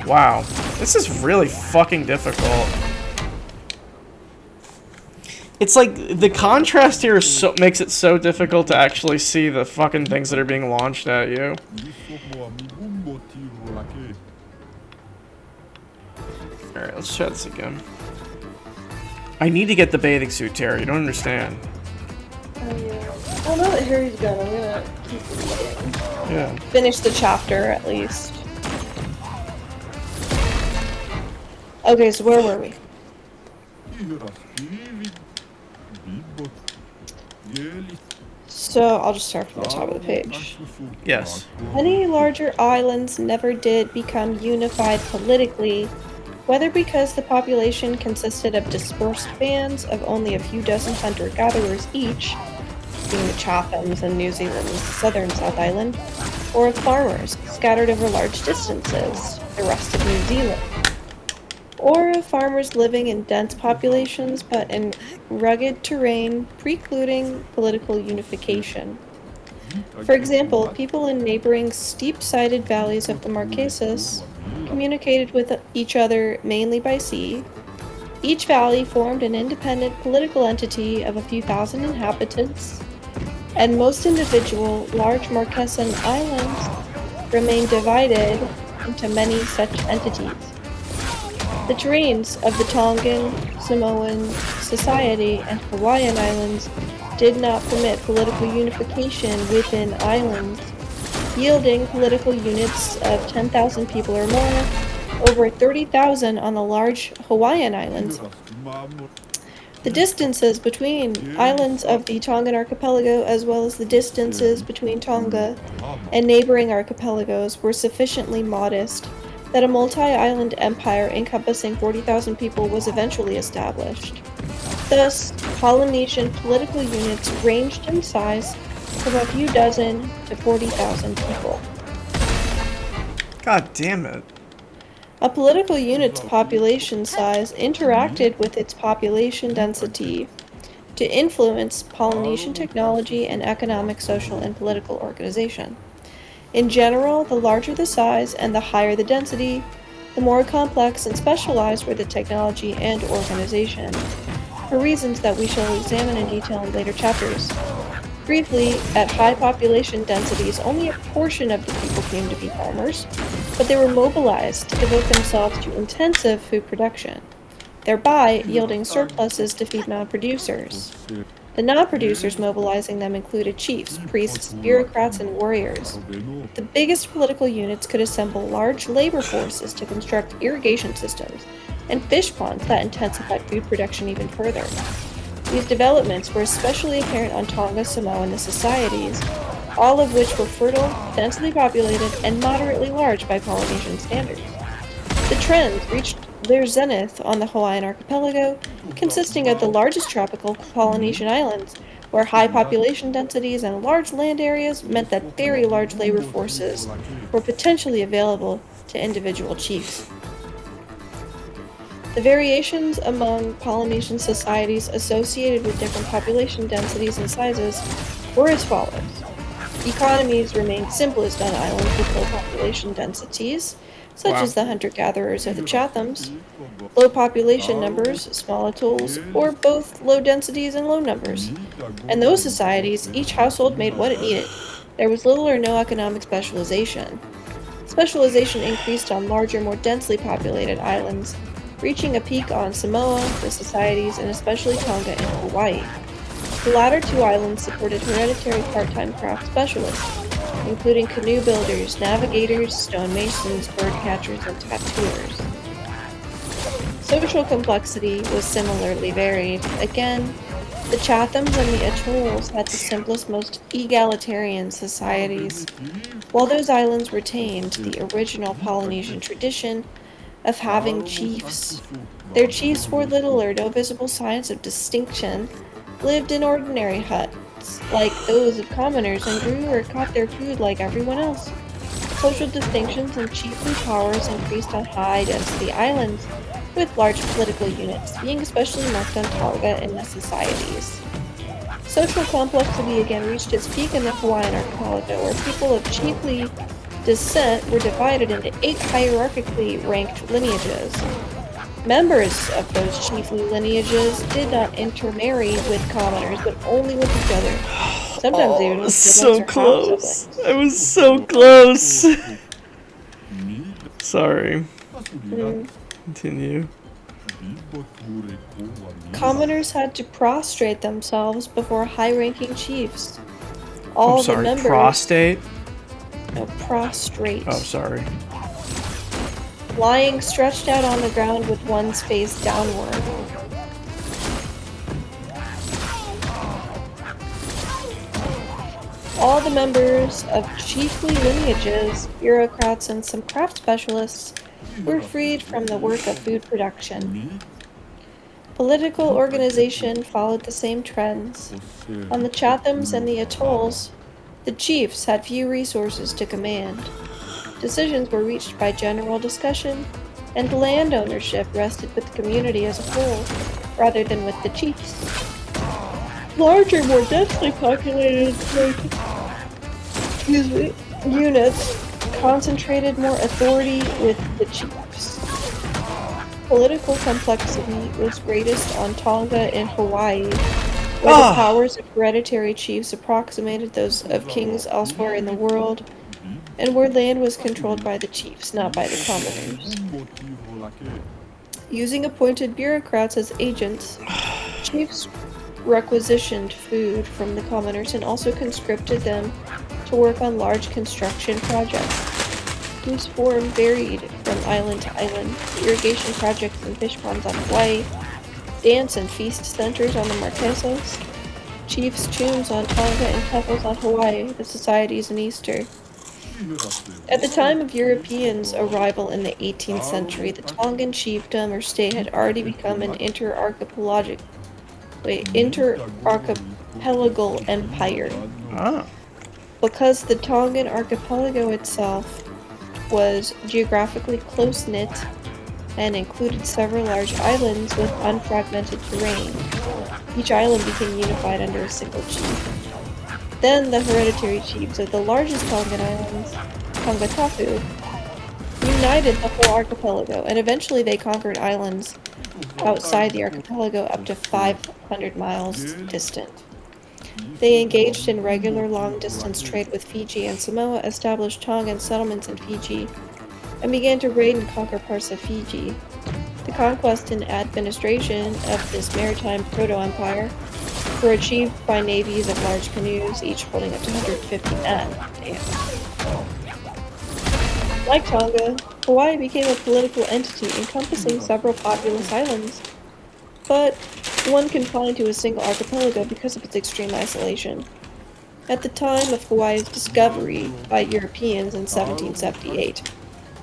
Wow. This is really fucking difficult. It's like, the contrast here is makes it so difficult to actually see the fucking things that are being launched at you. Alright, let's try this again. I need to get the bathing suit, Terry. You don't understand. Oh, yeah. Well, now that Harry's gone, I'm gonna keep reading. Yeah. Finish the chapter, at least. Okay, so where were we? So, I'll just start from the top of the page. Yes. Many larger islands never did become unified politically, whether because the population consisted of dispersed bands of only a few dozen hunter-gatherers each, being the Chathams and New Zealand's southern South Island, or of farmers scattered over large distances, the rest of New Zealand, or of farmers living in dense populations but in rugged terrain precluding political unification. For example, people in neighboring steep-sided valleys of the Marquesas communicated with each other mainly by sea. Each valley formed an independent political entity of a few thousand inhabitants, and most individual large Marquesan islands remained divided into many such entities. The terrains of the Tongan, Samoan, Society, and Hawaiian Islands did not permit political unification within islands, yielding political units of 10,000 people or more, over 30,000 on the large Hawaiian Islands. The distances between islands of the Tongan archipelago, as well as the distances between Tonga and neighboring archipelagos, were sufficiently modest that a multi-island empire encompassing 40,000 people was eventually established. Thus, Polynesian political units ranged in size from a few dozen to 40,000 people. God damn it. A political unit's population size interacted with its population density to influence Polynesian technology and economic, social, and political organization. In general, the larger the size and the higher the density, the more complex and specialized were the technology and organization, for reasons that we shall examine in detail in later chapters. Briefly, at high population densities, only a portion of the people came to be farmers, but they were mobilized to devote themselves to intensive food production, thereby yielding surpluses to feed non-producers. The non-producers mobilizing them included chiefs, priests, bureaucrats, and warriors. The biggest political units could assemble large labor forces to construct irrigation systems and fish ponds that intensified food production even further. These developments were especially apparent on Tonga, Samoa, and the societies, all of which were fertile, densely populated, and moderately large by Polynesian standards. The trends reached their zenith on the Hawaiian archipelago, consisting of the largest tropical Polynesian islands, where high population densities and large land areas meant that very large labor forces were potentially available to individual chiefs. The variations among Polynesian societies associated with different population densities and sizes were as follows. Economies remained simplest on islands with low population densities, such as the hunter-gatherers of the Chathams, low population numbers, small atolls, or both low densities and low numbers. In those societies, each household made what it needed. There was little or no economic specialization. Specialization increased on larger, more densely populated islands, reaching a peak on Samoa, the societies, and especially Tonga and Hawaii. The latter two islands supported hereditary part-time craft specialists, including canoe builders, navigators, stonemasons, birdcatchers, and tattooers. Social complexity was similarly varied. Again, the Chathams and the Atolls had the simplest, most egalitarian societies, while those islands retained the original Polynesian tradition of having chiefs. Their chiefs wore little or no visible signs of distinction, lived in ordinary huts like those of commoners, and grew or caught their food like everyone else. Social distinctions and chiefly powers increased on high-density islands, with large political units being especially marked on Tonga in the societies. Social complexity again reached its peak in the Hawaiian archipelago, where people of chiefly descent were divided into 8 hierarchically ranked lineages. Members of those chiefly lineages did not intermarry with commoners, but only with each other. Sometimes even with siblings or close. half-siblings. I was so close. Sorry. Continue. Commoners had to prostrate themselves before high-ranking chiefs. All I'm sorry, the members prostate? no, prostrate. Oh, sorry. Lying stretched out on the ground with one's face downward. All the members of chiefly lineages, bureaucrats, and some craft specialists were freed from the work of food production. Political organization followed the same trends. On the Chathams and the Atolls, the chiefs had few resources to command. Decisions were reached by general discussion, and land ownership rested with the community as a whole, rather than with the chiefs. Larger, more densely populated units concentrated more authority with the chiefs. Political complexity was greatest on Tonga and Hawaii, where the powers of hereditary chiefs approximated those of kings elsewhere in the world, and where land was controlled by the chiefs, not by the commoners. Using appointed bureaucrats as agents, chiefs requisitioned food from the commoners and also conscripted them to work on large construction projects, whose form varied from island to island. Irrigation projects and fish ponds on Hawaii, dance and feast centers on the Marquesas, chiefs' tombs on Tonga, and temples on Hawaii, the societies in Easter. At the time of Europeans' arrival in the 18th century, the Tongan chiefdom or state had already become an interarchipelagal empire. Ah. Because the Tongan archipelago itself was geographically close-knit and included several large islands with unfragmented terrain, each island became unified under a single chief. Then the hereditary chiefs of the largest Tongan islands, Tongatapu, united the whole archipelago, and eventually they conquered islands outside the archipelago up to 500 miles distant. They engaged in regular long-distance trade with Fiji and Samoa, established Tongan settlements in Fiji, and began to raid and conquer parts of Fiji. The conquest and administration of this maritime proto-empire were achieved by navies of large canoes, each holding up to 150 men. Like Tonga, Hawaii became a political entity encompassing several populous islands, but one confined to a single archipelago because of its extreme isolation. At the time of Hawaii's discovery by Europeans in 1778,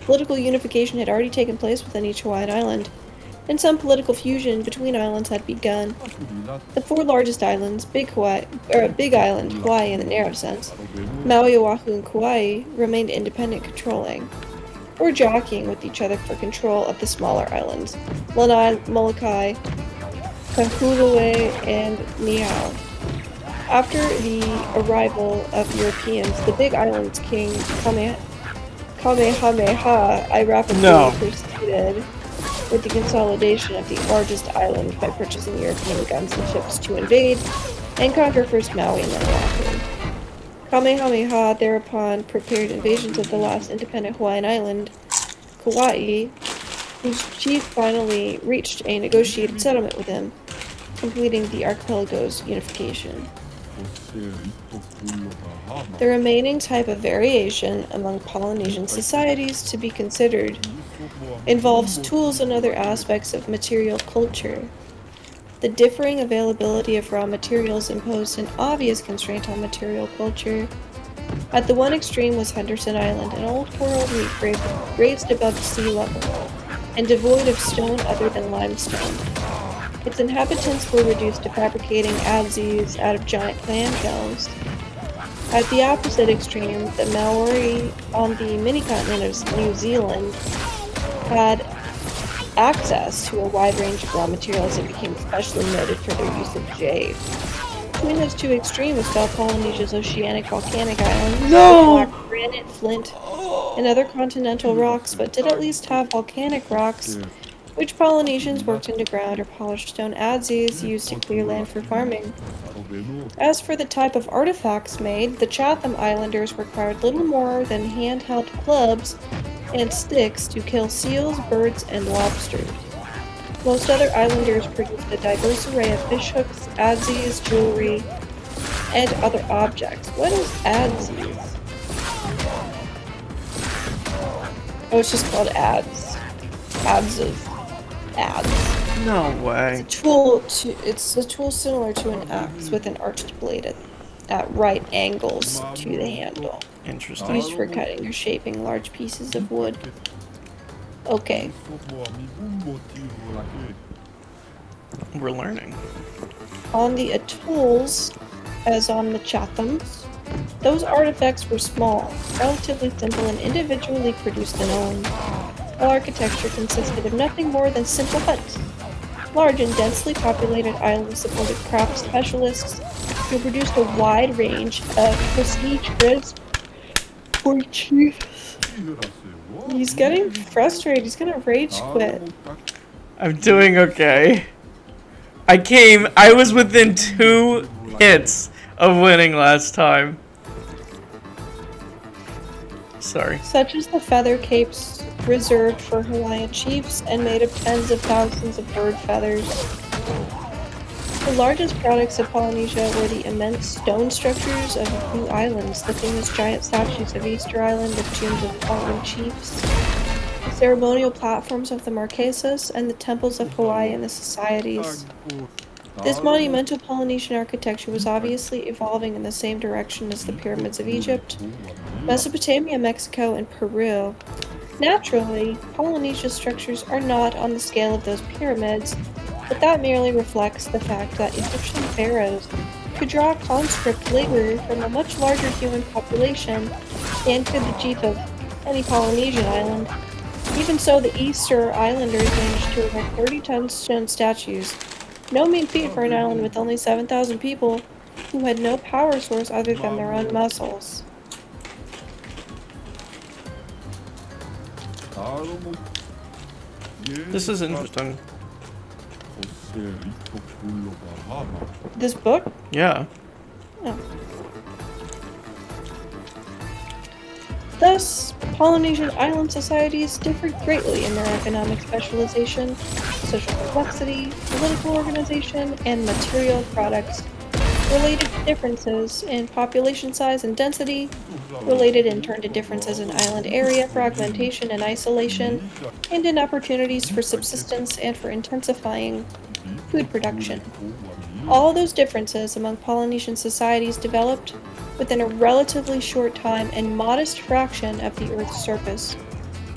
political unification had already taken place within each Hawaiian island, and some political fusion between islands had begun. The 4 largest islands, Big Island, Hawaii in the narrow sense, Maui, Oahu, and Kauai, remained independent, controlling, or jockeying with each other for control of the smaller islands, Lanai, Molokai, Kahului, and Niue. After the arrival of Europeans, the Big Island's king, Kamehameha, rapidly proceeded with the consolidation of the largest island by purchasing European guns and ships to invade and conquer first Maui and then Oahu. Kamehameha thereupon prepared invasions of the last independent Hawaiian island, Kauai, whose chief finally reached a negotiated settlement with him, completing the archipelago's unification. The remaining type of variation among Polynesian societies to be considered involves tools and other aspects of material culture. The differing availability of raw materials imposed an obvious constraint on material culture. At the one extreme was Henderson Island, an old coral reef raised above sea level, and devoid of stone other than limestone. Its inhabitants were reduced to fabricating adzes out of giant clam shells. At the opposite extreme, the Maori on the mini-continent of New Zealand had access to a wide range of raw materials and became especially noted for their use of jade. Between those two extremes fell Polynesia's oceanic volcanic islands, which lacked granite, flint, and other continental rocks, but did at least have volcanic rocks, which Polynesians worked into ground or polished stone adzes used to clear land for farming. As for the type of artifacts made, the Chatham Islanders required little more than handheld clubs and sticks to kill seals, birds, and lobsters. Most other islanders produced a diverse array of fish hooks, adzes, jewelry, and other objects. What is adzes? Oh, it's just called ads. Adzes. Ads. No way. It's a tool similar to an axe with an arched blade at right angles to the handle. Interesting. Used for cutting or shaping large pieces of wood. Okay. We're learning. On the atolls, as on the Chathams, those artifacts were small, relatively simple, and individually produced and owned. While architecture consisted of nothing more than simple huts. Large and densely populated islands supported craft specialists who produced a wide range of prestige goods for chiefs. He's getting frustrated. He's gonna rage quit. I'm doing okay. I was within 2 hits of winning last time. Sorry. Such as the feather capes reserved for Hawaiian chiefs and made of tens of thousands of bird feathers. The largest products of Polynesia were the immense stone structures of a few islands, the famous giant statues of Easter Island with tombs of fallen chiefs, the ceremonial platforms of the Marquesas, and the temples of Hawaii and the societies. This monumental Polynesian architecture was obviously evolving in the same direction as the pyramids of Egypt, Mesopotamia, Mexico, and Peru. Naturally, Polynesia's structures are not on the scale of those pyramids, but that merely reflects the fact that Egyptian pharaohs could draw conscript labor from a much larger human population than could the chief of any Polynesian island. Even so, the Easter Islanders managed to erect 30-ton stone statues. No mean feat for an island with only 7,000 people who had no power source other than their own muscles. This is interesting. This book? Yeah. Oh. Thus, Polynesian island societies differed greatly in their economic specialization, social complexity, political organization, and material products. Related differences in population size and density, related in turn to differences in island area, fragmentation and isolation, and in opportunities for subsistence and for intensifying food production. All those differences among Polynesian societies developed within a relatively short time and modest fraction of the Earth's surface,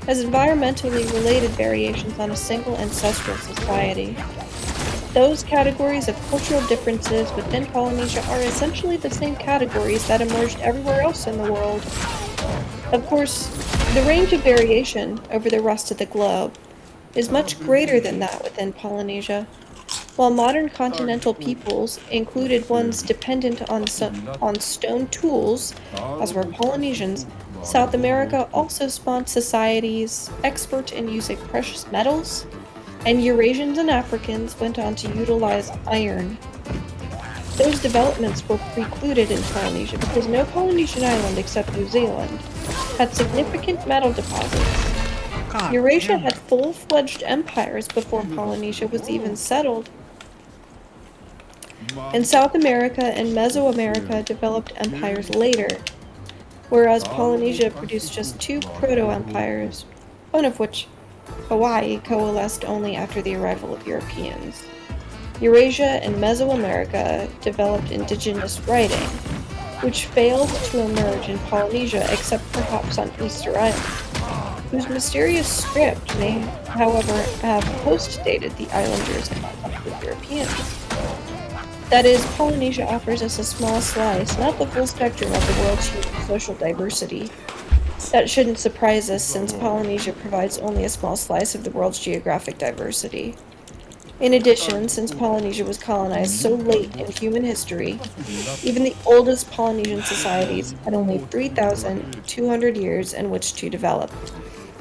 as environmentally related variations on a single ancestral society. Those categories of cultural differences within Polynesia are essentially the same categories that emerged everywhere else in the world. Of course, the range of variation over the rest of the globe is much greater than that within Polynesia. While modern continental peoples included ones dependent on stone tools, as were Polynesians, South America also spawned societies expert in using precious metals, and Eurasians and Africans went on to utilize iron. The those developments were precluded in Polynesia because no Polynesian island except New Zealand had significant metal deposits. God Eurasia damn had it. full-fledged empires before Polynesia was even settled. And South America and Mesoamerica developed empires later, whereas Polynesia produced just two proto-empires, one of which, Hawaii, coalesced only after the arrival of Europeans. Eurasia and Mesoamerica developed indigenous writing, which failed to emerge in Polynesia except perhaps on Easter Island, whose mysterious script may, however, have post-dated the islanders' contact with Europeans. That is, Polynesia offers us a small slice, not the full spectrum of the world's human social diversity. That shouldn't surprise us, since Polynesia provides only a small slice of the world's geographic diversity. In addition, since Polynesia was colonized so late in human history, even the oldest Polynesian societies had only 3,200 years in which to develop,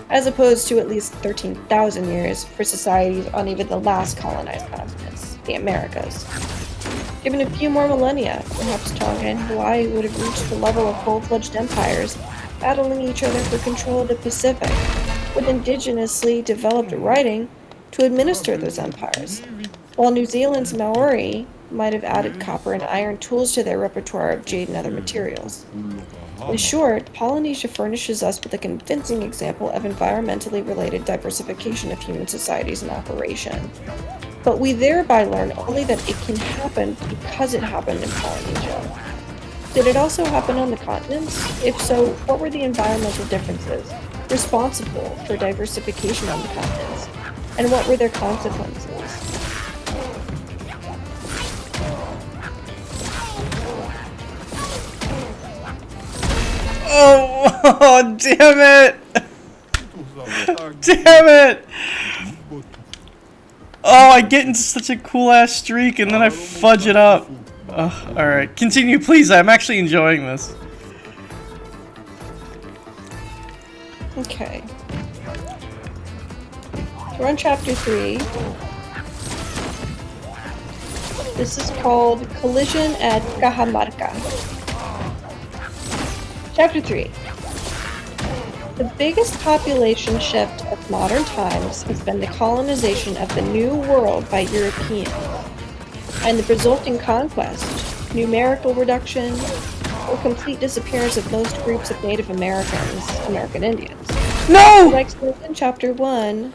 as opposed to at least 13,000 years for societies on even the last colonized continents, the Americas. Given a few more millennia, perhaps Tonga and Hawaii would have reached the level of full-fledged empires, battling each other for control of the Pacific, with indigenously developed writing to administer those empires, while New Zealand's Maori might have added copper and iron tools to their repertoire of jade and other materials. In short, Polynesia furnishes us with a convincing example of environmentally related diversification of human societies in operation. But we thereby learn only that it can happen because it happened in Polynesia. Did it also happen on the continents? If so, what were the environmental differences responsible for diversification on the continents? And what were their consequences? Oh, damn it! Damn it! Oh, I get into such a cool ass streak and then I fudge it up. Alright, continue please, I'm actually enjoying this. Okay. We're on chapter 3. This is called Collision at Cajamarca. Chapter 3. The biggest population shift of modern times has been the colonization of the New World by Europeans, and the resulting conquest, numerical reduction, or complete disappearance of most groups of Native Americans, American Indians. No! Like stated in Chapter 1,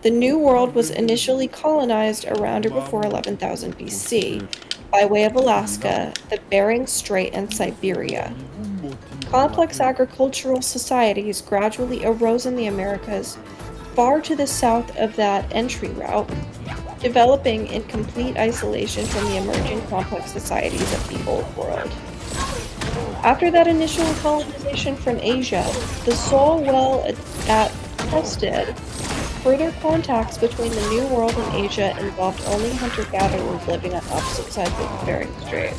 the New World was initially colonized around or before 11,000 BC by way of Alaska, the Bering Strait, and Siberia. Complex agricultural societies gradually arose in the Americas far to the south of that entry route, developing in complete isolation from the emerging complex societies of the Old World. After that initial colonization from Asia, the Sol well attested further contacts between the New World and Asia involved only hunter-gatherers living on opposite sides of the Bering Strait.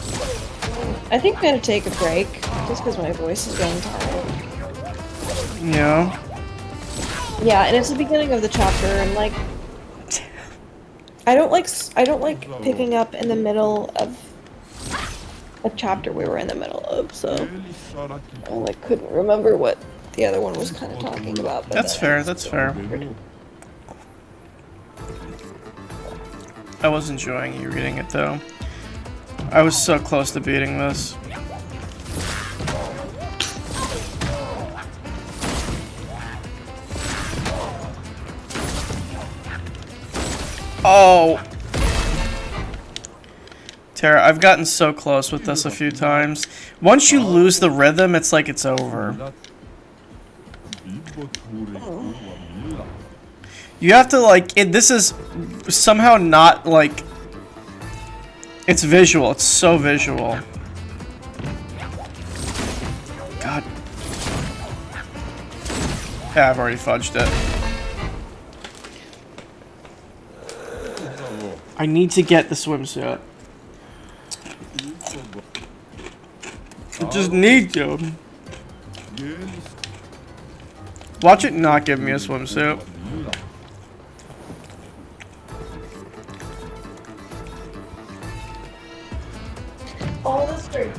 I think I'm gonna take a break, just because my voice is getting tired. Yeah. Yeah, and it's the beginning of the chapter, and like, I don't like picking up in the middle of a chapter we were in the middle of, so I like couldn't remember what the other one was kind of talking about. But That's fair, that's fair. I was enjoying you reading it though. I was so close to beating this. Oh! Tara, I've gotten so close with this a few times. Once you lose the rhythm, it's like it's over. You have to like, this is somehow not like, it's visual, it's so visual. God. Yeah, I've already fudged it. I need to get the swimsuit. I just need to. Watch it not give me a swimsuit.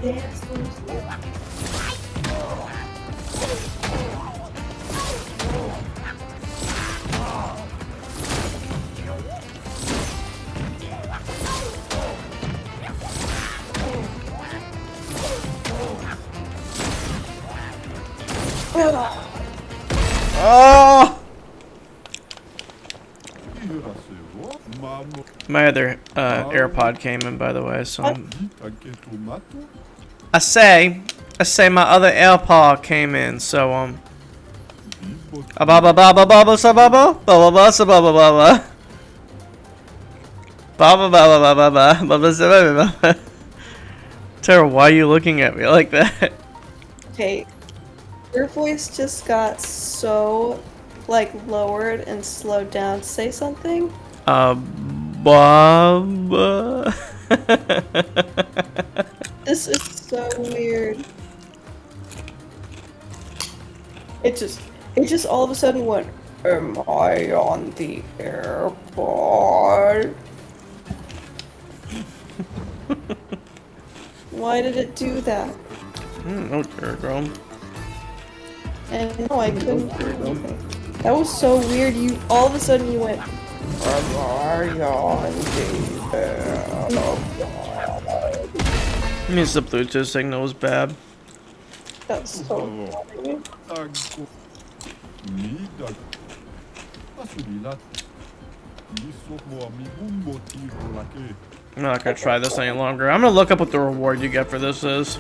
Oh! My other AirPod came in, by the way, so I say my other AirPod came in, so ba ba ba ba ba ba sa ba ba ba ba sa ba ba ba ba ba ba ba ba ba ba ba sa ba ba ba. Tara, why are you looking at me like that? Okay, your voice just got so, like, lowered and slowed down. Say something? Bob. This is so weird. It just all of a sudden went, am I on the airport? Why did it do that? Oh, dear girl. And no, I couldn't hear anything. That was so weird. You all of a sudden you went, am I on the airport? Means the Bluetooth signal was bad. That's so funny. I'm not gonna try this any longer. I'm gonna look up what the reward you get for this is.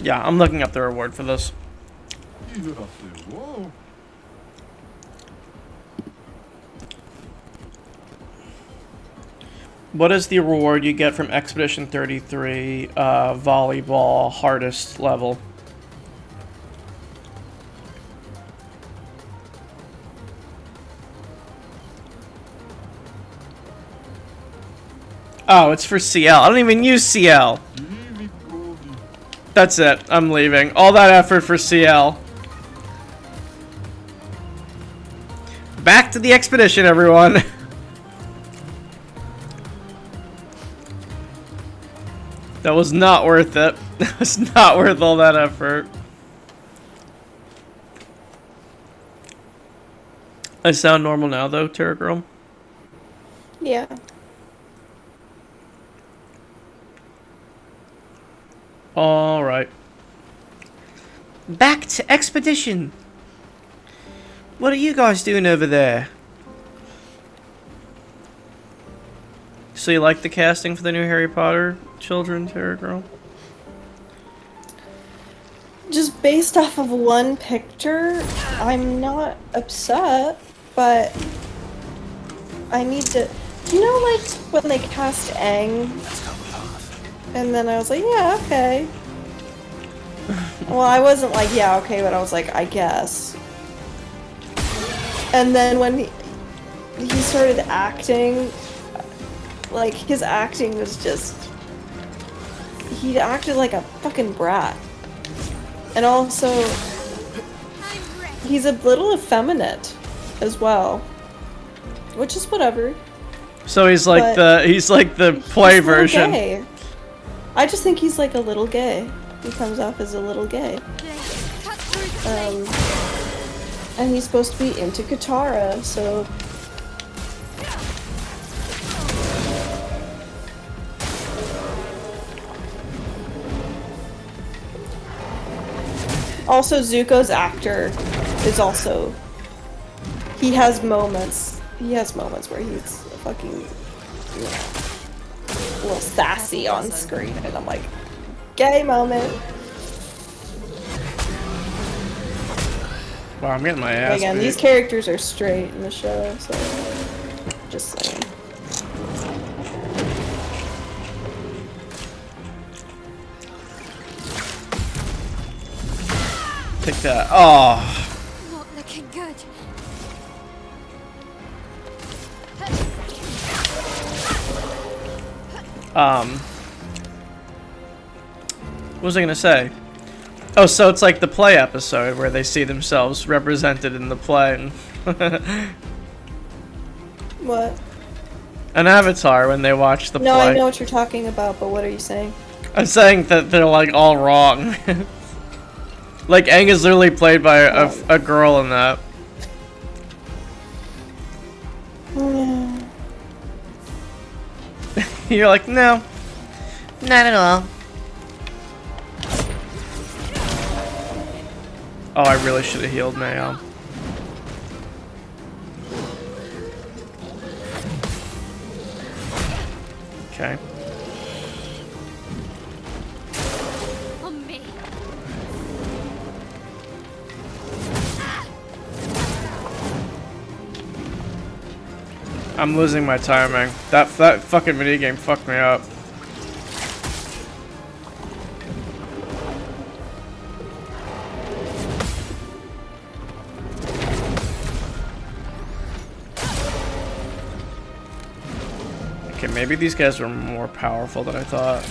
Yeah, I'm looking up the reward for this. What is the reward you get from Expedition 33 volleyball hardest level? Oh, it's for CL. I don't even use CL. That's it. I'm leaving. All that effort for CL. Back to the expedition, everyone. That was not worth it. That was not worth all that effort. I sound normal now, though, Terra Girl? Yeah. Alright. Back to expedition. What are you guys doing over there? So you like the casting for the new Harry Potter children, Terra Girl? Just based off of one picture, I'm not upset, but I need to, you know, like when they cast Aang, and then I was like, yeah, okay. Well, I wasn't like, yeah, okay, but I was like, I guess. And then when he started acting, like, his acting was just, he acted like a fucking brat. And also, he's a little effeminate as well, which is whatever. So he's like the play He's version. gay. I just think he's like a little gay. He comes off as a little gay. And he's supposed to be into Katara, so. Also, Zuko's actor is also. He has moments. He has moments where he's fucking, you know, a little sassy on screen, and I'm like, gay moment. Wow, I'm getting my ass Again, beat. these characters are straight in the show, so just saying. Take that. Oh. Not looking good. What was I gonna say? Oh, so it's like the play episode where they see themselves represented in the play. What? An avatar when they watch the No, play. I know what you're talking about, but what are you saying? I'm saying that they're like all wrong. Like Aang is literally played by a girl in that. You're like, no, not at all. Oh, I really should have healed Mayo. Okay. On me. I'm losing my timing. That fucking minigame fucked me up. Okay, maybe these guys were more powerful than I thought.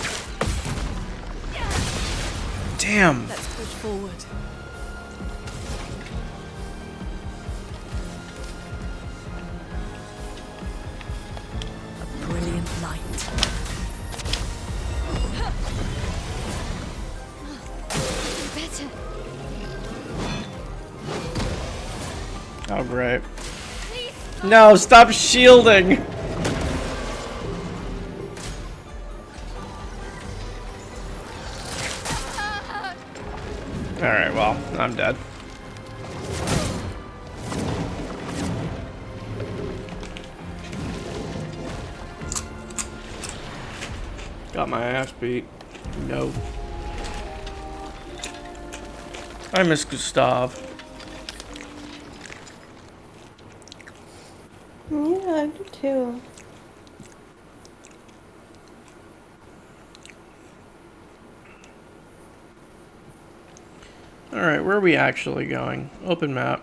Damn. Let's push forward. A brilliant light. Better. Oh, great. No, stop shielding! Alright, well, I'm dead. Got my ass beat. No. I miss Gustav. Yeah, I do too. Alright, where are we actually going? Open map.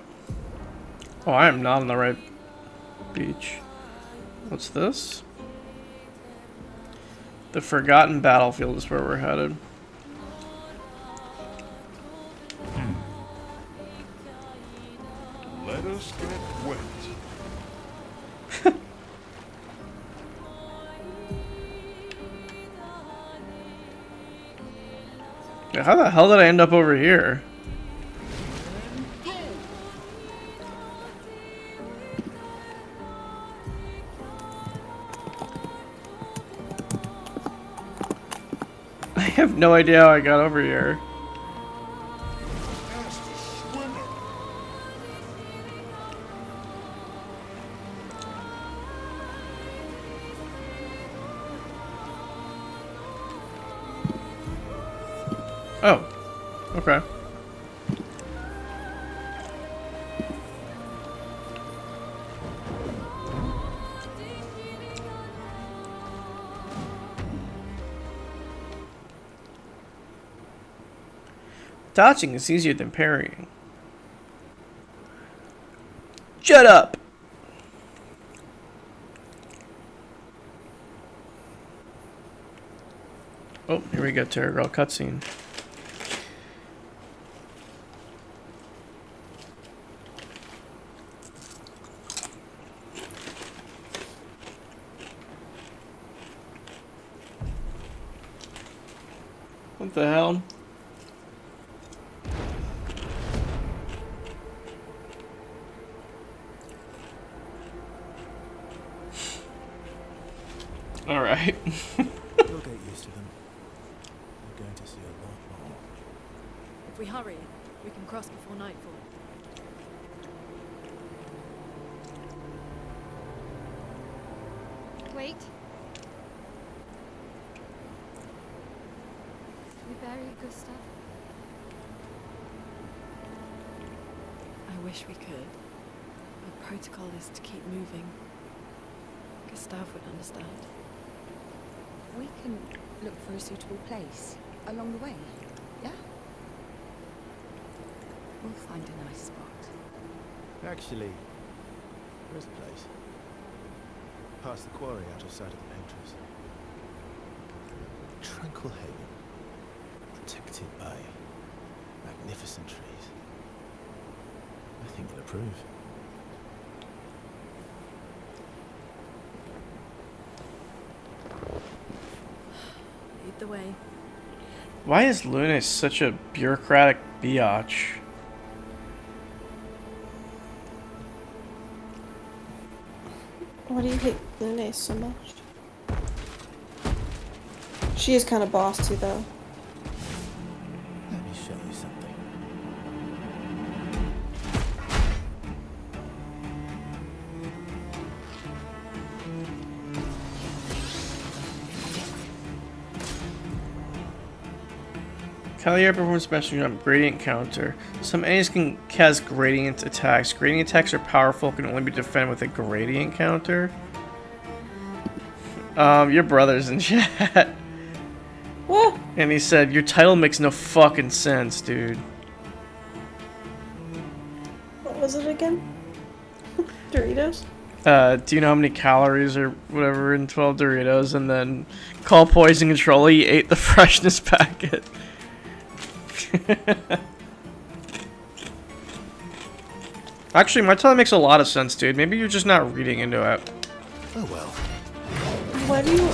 Oh, I am not on the right beach. What's this? The Forgotten Battlefield is where we're headed. Let us get wet. How the hell did I end up over here? I have no idea how I got over here. Oh, okay. Dodging is easier than parrying. Shut up! Oh, here we go, Terror Girl cutscene. What the hell? All right. You'll get used to them. You're going to see a lot more. If we hurry, we can cross before nightfall. Wait. We bury Gustav. I wish we could. But protocol is to keep moving. Gustav would understand. We can look for a suitable place along the way, yeah? We'll find a nice spot. Actually, there's a place. Past the quarry out of sight of the painters. tranquil haven, protected by magnificent trees. I think they'll approve. Lead the way. Why is Luna such a bureaucratic biatch? Why do you hate Lune so much? She is kind of bossy though. Let me show you something. Clair performs special jump gradient counter. Some enemies can cast gradient attacks. Gradient attacks are powerful, can only be defended with a gradient counter. Your brother's in chat. What? And he said, your title makes no fucking sense, dude. What was it again? Doritos? Do you know how many calories or whatever in 12 Doritos? And then call poison control, he ate the freshness packet. Actually, my title makes a lot of sense, dude. Maybe you're just not reading into it. Oh well. What do you...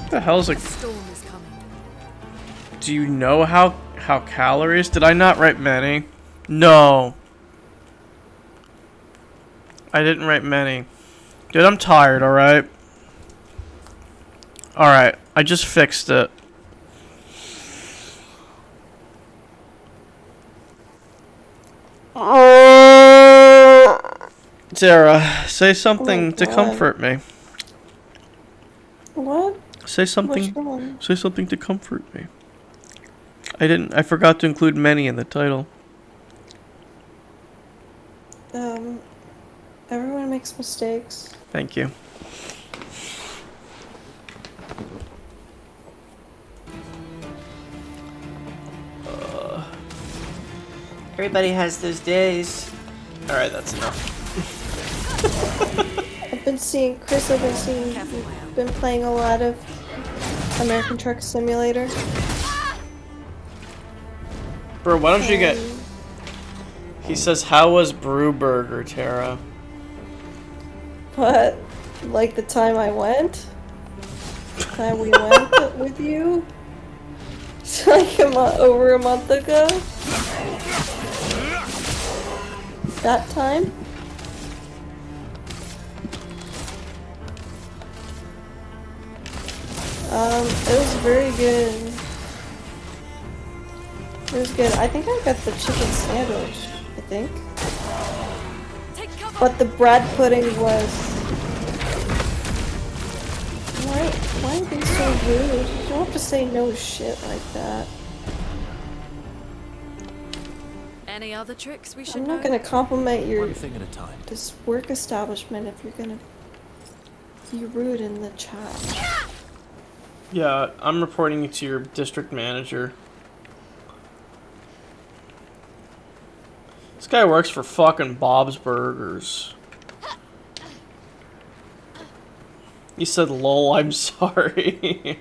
What the hell is like? Storm is coming. Do you know how calories? Did I not write many? No. I didn't write many. Dude, I'm tired, alright? Alright, I just fixed it. Sarah, say something to comfort me. What? Say What's something. wrong? Say something to comfort me. I forgot to include many in the title. Everyone makes mistakes. Thank you. Everybody has those days. Alright, that's enough. I've been seeing been playing a lot of American Truck Simulator. Bro, why don't you get... and He says, how was Brew Burger, Tara? But like the time I went, time we went with you, it's like over a month ago. That time. It was very good. It was good. I think I got the chicken sandwich. I think. But the bread pudding was. Why are they so rude? You don't have to say no shit like that. Any other tricks we should I'm know? not gonna compliment your One thing at a time. this work establishment if you're gonna be rude in the chat. Yeah, I'm reporting you to your district manager. This guy works for fucking Bob's Burgers. He said, lol, I'm sorry.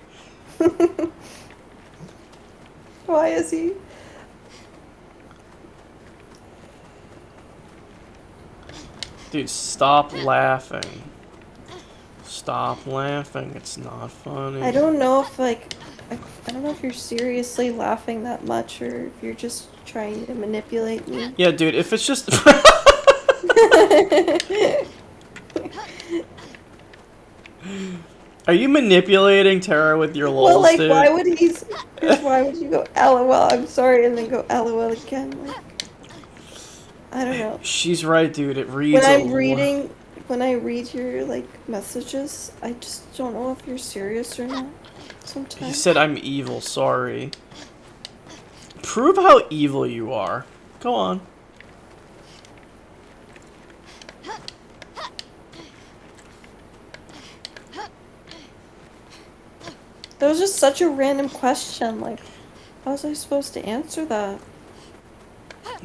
Why is he? Dude, stop laughing. Stop laughing. It's not funny. I don't know if I don't know if you're seriously laughing that much or if you're just trying to manipulate me. Yeah, dude, if it's just... Are you manipulating Tara with your lols, Well, like, dude? why would you go LOL, I'm sorry, and then go LOL again? Like, I don't know. She's right, dude. It reads When a I'm lo- reading, when I read your, like, messages, I just don't know if you're serious or not. He Sometimes. said, I'm evil, sorry. Prove how evil you are. Go on. That was just such a random question, like, how was I supposed to answer that?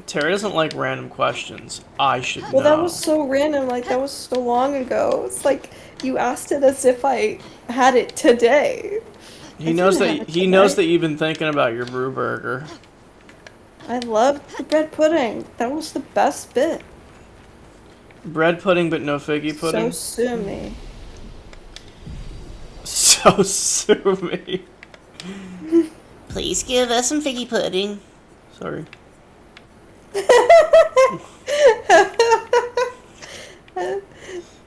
Tara doesn't like random questions. I should know. Well, that was so random. Like, that was so long ago. It's like you asked it as if I had it today. He I knows didn't that have it he knows today. that you've been thinking about your brew burger. I loved the bread pudding. That was the best bit. Bread pudding, but no figgy So pudding. sue me. So sue me. Please give us some figgy pudding. Sorry.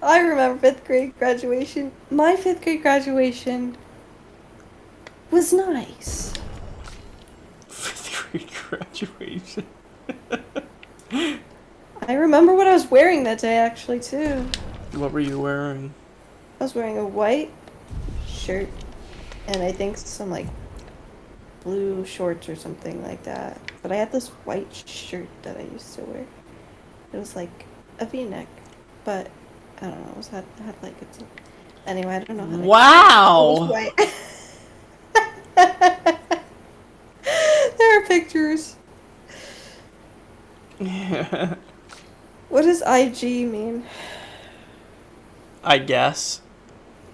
I remember 5th grade graduation. My 5th grade graduation was nice. 5th grade graduation. I remember what I was wearing that day, actually, too. What were you wearing? I was wearing a white shirt and I think some, like, blue shorts or something like that. But I had this white shirt that I used to wear. It was like a V-neck, but I don't know. It had like it's. Anyway, I don't know how. Wow. It was white. There are pictures. Yeah. What does IG mean? I guess.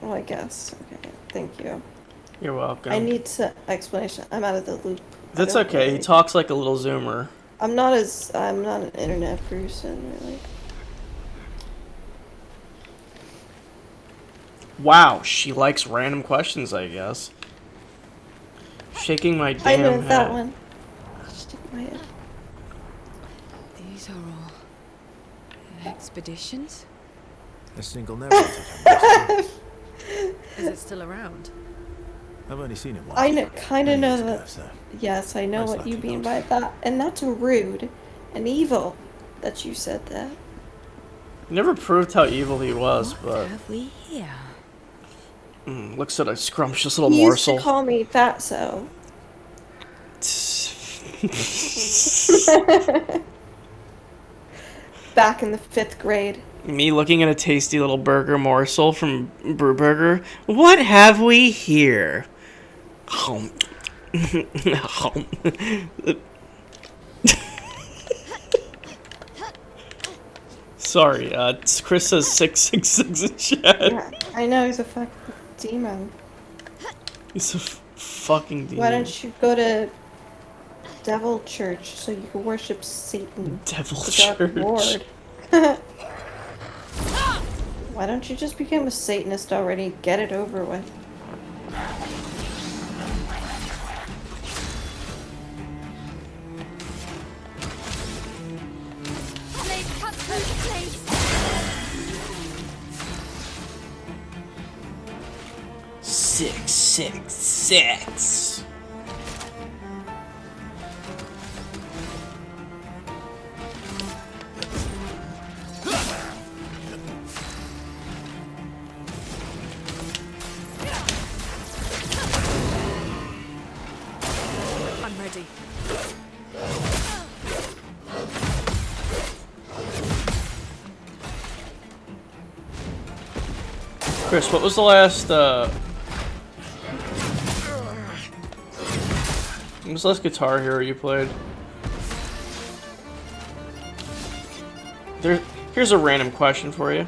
Oh, I guess. Okay, thank you. You're welcome. I need some explanation. I'm out of the loop. That's okay. He talks like a little zoomer. I'm not an internet person, really. Wow, she likes random questions, I guess. Shaking my I damn know head. that one. Stick my head. These are all expeditions? A single narrative. I'm guessing. Is it still around? I've only seen it once. I kind of Many know years ago, that. so Yes, I know most what you likely mean not. by that, and that's rude and evil that you said that. Never proved how evil he was, What but have we here? looks at a scrumptious little He used to morsel. call me Fatso. Back in the 5th grade. Me looking at a tasty little burger morsel from Brewburger. What have we here? Sorry, Chris says 666 in chat. Yeah, I know he's a fucking demon. He's a fucking demon. Why don't you go to Devil Church so you can worship Satan, Devil the Church. Dark Lord? Why don't you just become a Satanist already and get it over with? Please, cut through, please. 666. I'm ready. Chris, what was the last, what was the last Guitar Hero you played? Here's a random question for you.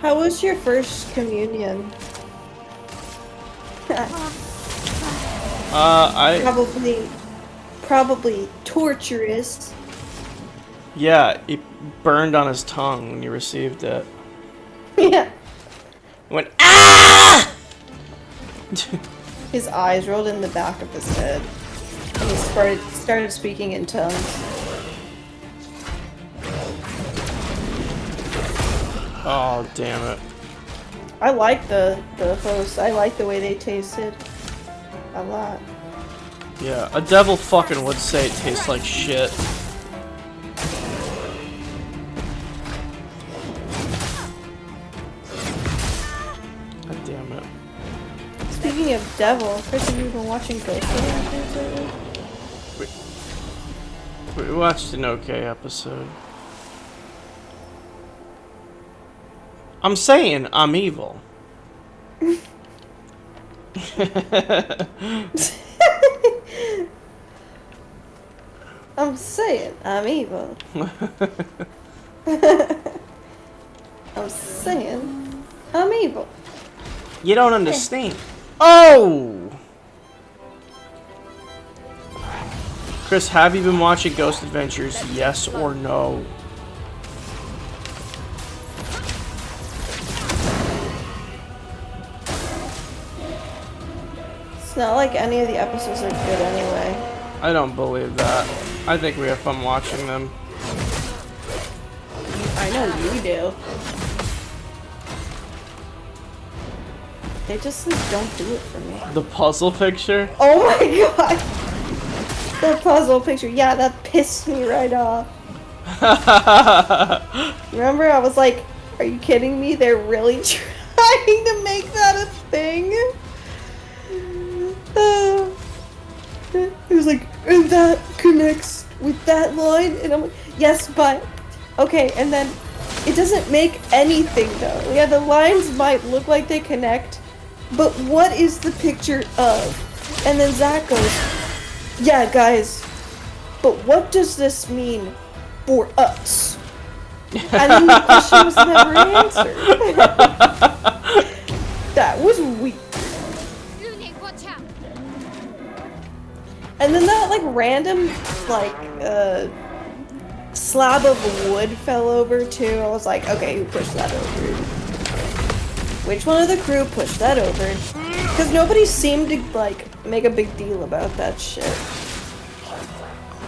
How was your first communion? Probably torturous. Yeah, it burned on his tongue when you received it. Yeah. It went, ah! His eyes rolled in the back of his head. And he started speaking in tongues. Oh, damn it. I like the hosts. I like the way they tasted. A lot. Yeah, a devil fucking would say it tastes like shit. God damn it. Speaking of devil, Chris, have you been watching Ghost Adventures lately? We watched an okay episode. I'm saying I'm evil. I'm saying I'm evil. I'm saying I'm evil. You don't understand. Oh! Chris, have you been watching Ghost Adventures? Yes or no? It's not like any of the episodes are good anyway. I don't believe that. I think we have fun watching them. I know you do. They just like don't do it for me. The puzzle picture? Oh my god! The puzzle picture, yeah, that pissed me right off. Remember, I was like, are you kidding me? They're really trying to make that a thing? It was like, and that connects with that line? And I'm like, yes, but... Okay, and then it doesn't make anything, though. Yeah, the lines might look like they connect, but what is the picture of? And then Zach goes, yeah, guys, but what does this mean for us? And then the question was never answered. That was weird. And then that, like, random, like, slab of wood fell over, too. I was like, okay, who pushed that over? Which one of the crew pushed that over? Because nobody seemed to, like, make a big deal about that shit.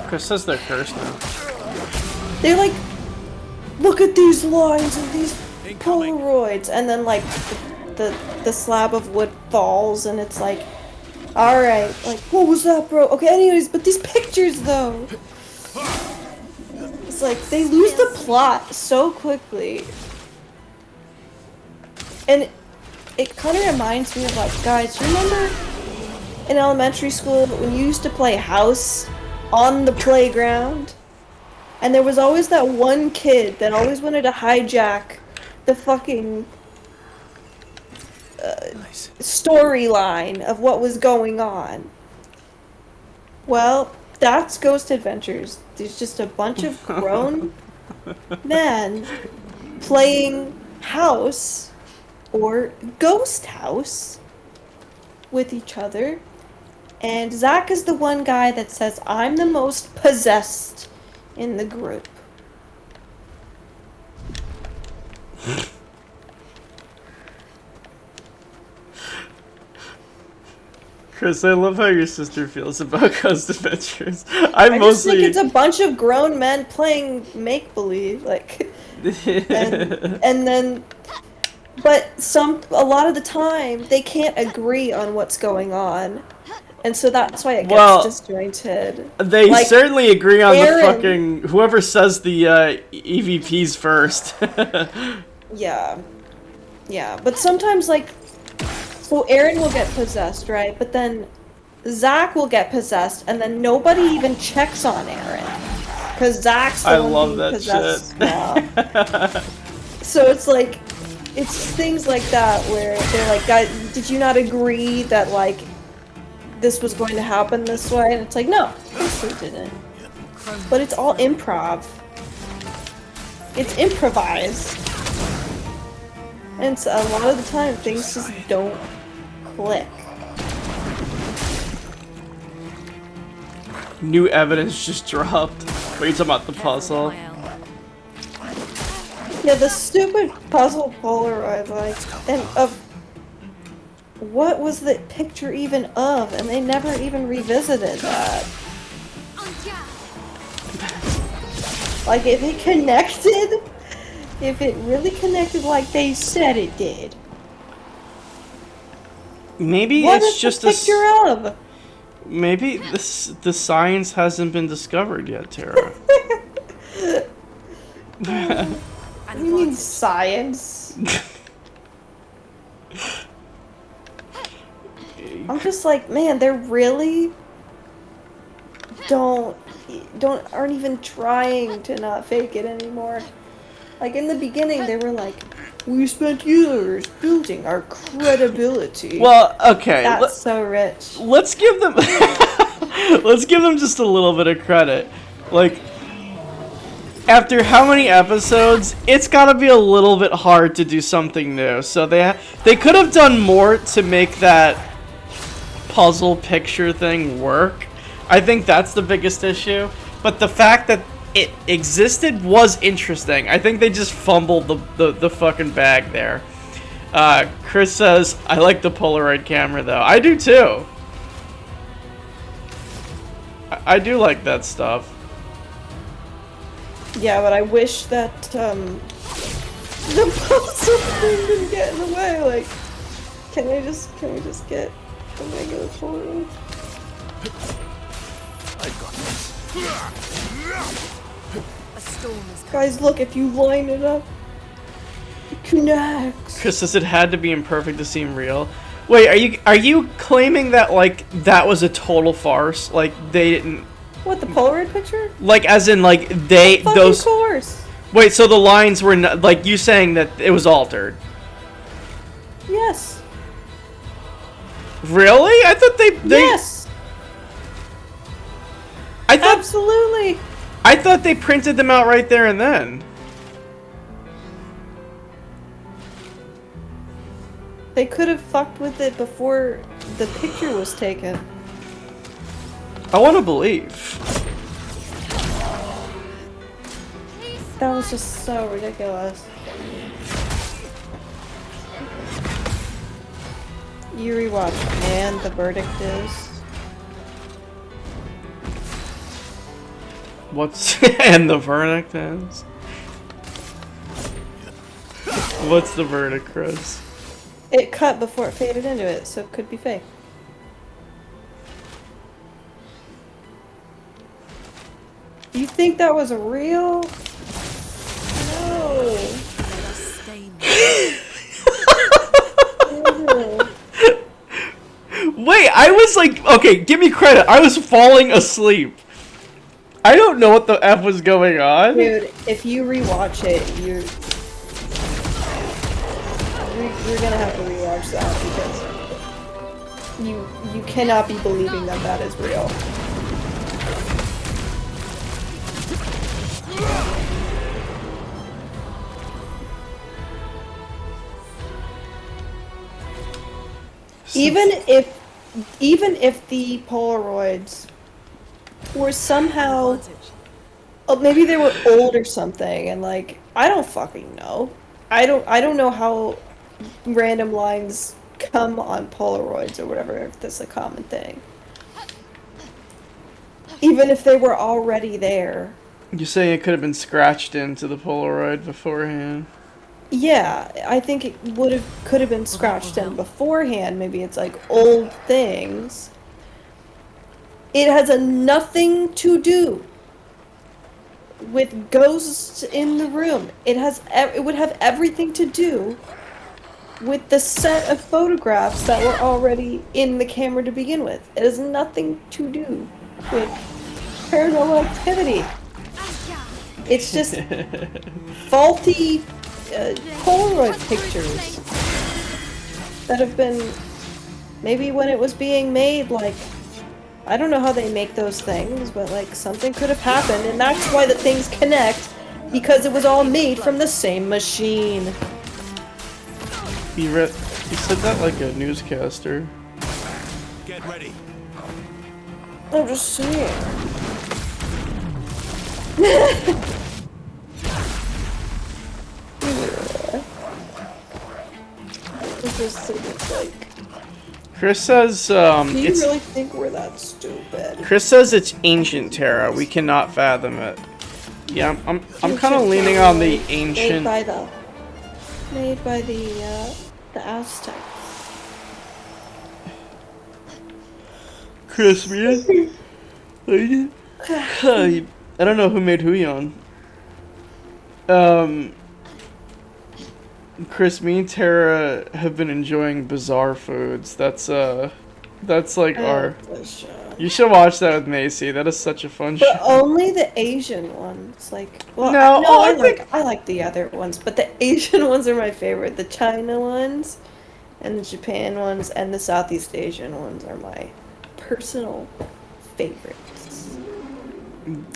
Chris says they're cursed now. They're like, look at these lines and these Polaroids. And then, like, the slab of wood falls, and it's like, alright, like, what was that, bro? Okay, anyways, but these pictures, though. It's like, they lose the plot so quickly. And it kind of reminds me of, like, guys, remember in elementary school when you used to play house on the playground? And there was always that one kid that always wanted to hijack the fucking storyline of what was going on. Well, that's Ghost Adventures. There's just a bunch of grown men playing house or ghost house with each other. And Zach is the one guy that says, I'm the most possessed in the group. Chris, I love how your sister feels about Ghost Adventures. I just think it's a bunch of grown men playing make-believe, like, and then, but a lot of the time, they can't agree on what's going on, and so that's why it gets disjointed. They like, certainly agree on Aaron, the fucking, whoever says the EVPs first. Yeah, but sometimes, like, so Aaron will get possessed, right? But then Zach will get possessed, and then nobody even checks on Aaron. Because Zach's the one being possessed now. So it's like, it's things like that where they're like, guys, did you not agree that, like, this was going to happen this way? And it's like, no, of course we didn't. But it's all improv. It's improvised. And so a lot of the time, things just don't click. New evidence just dropped. What are you talking about, the puzzle? Yeah, the stupid puzzle Polaroid, like, and of what was the picture even of? And they never even revisited that. Like, if it connected, if it really connected like they said it did. Maybe what it's is just the picture of? Maybe the science hasn't been discovered yet, Tara. What do you mean science? I'm just like, man, they're really aren't even trying to not fake it anymore. Like in the beginning, they were like, We spent years building our credibility. Well, okay. That's so rich. Let's give them let's give them just a little bit of credit. Like, after how many episodes, it's got to be a little bit hard to do something new. So they could have done more to make that puzzle picture thing work. I think that's the biggest issue. But the fact that it existed was interesting. I think they just fumbled the fucking bag there. Chris says, I like the Polaroid camera though. I do too. I do like that stuff. Yeah, but I wish that the puzzle thing didn't get in the way. Like, can we just get a regular Polaroid? I got this. A storm is coming. Guys, look, if you line it up, it connects. Chris says it had to be imperfect to seem real. Wait, are you claiming that like that was a total farce? Like they didn't, What, the Polaroid picture? like as in like they Fucking those. course. Wait, so the lines were not, like you saying that it was altered? Yes. Really? I thought they Yes. I thought Absolutely. I thought they printed them out right there and then. They could have fucked with it before the picture was taken. I want to believe. That was just so ridiculous. You rewatch, and the verdict is... What's and the verdict is? What's the verdict, Chris? It cut before it faded into it, so it could be fake. You think that was real? No. Let us stay now. Wait, I was like, okay, give me credit. I was falling asleep. I don't know what the F was going on. Dude, if you rewatch it, you're gonna have to rewatch that because you cannot be believing that that is real. Even if the Polaroids were somehow, oh, maybe they were old or something, and like I don't fucking know. I don't know how random lines come on Polaroids or whatever, if that's a common thing. Even if they were already there. You say it could have been scratched into the Polaroid beforehand? Yeah, I think it could have been scratched in beforehand. Maybe it's like old things. It has nothing to do with ghosts in the room. It would have everything to do with the set of photographs that were already in the camera to begin with. It has nothing to do with paranormal activity. It's just faulty Polaroid pictures that have been, maybe when it was being made, like, I don't know how they make those things, but like something could have happened, and that's why the things connect, because it was all made from the same machine. He said that like a newscaster. Get ready. I'm just saying. It just seems like. Chris says Do you it's really think we're that stupid? Chris says it's ancient Terra. We cannot fathom it. Yeah, I'm kind of leaning on the ancient. Made by the Aztecs. Chris, man. I don't know who made Huyon. Chris, me and Tara have been enjoying bizarre foods. That's That's like our. The show. You should watch that with Macy. That is such a fun But show. only the Asian ones. Like, well, No, I like the other ones, but the Asian ones are my favorite. The China ones, and the Japan ones, and the Southeast Asian ones are my personal favorites.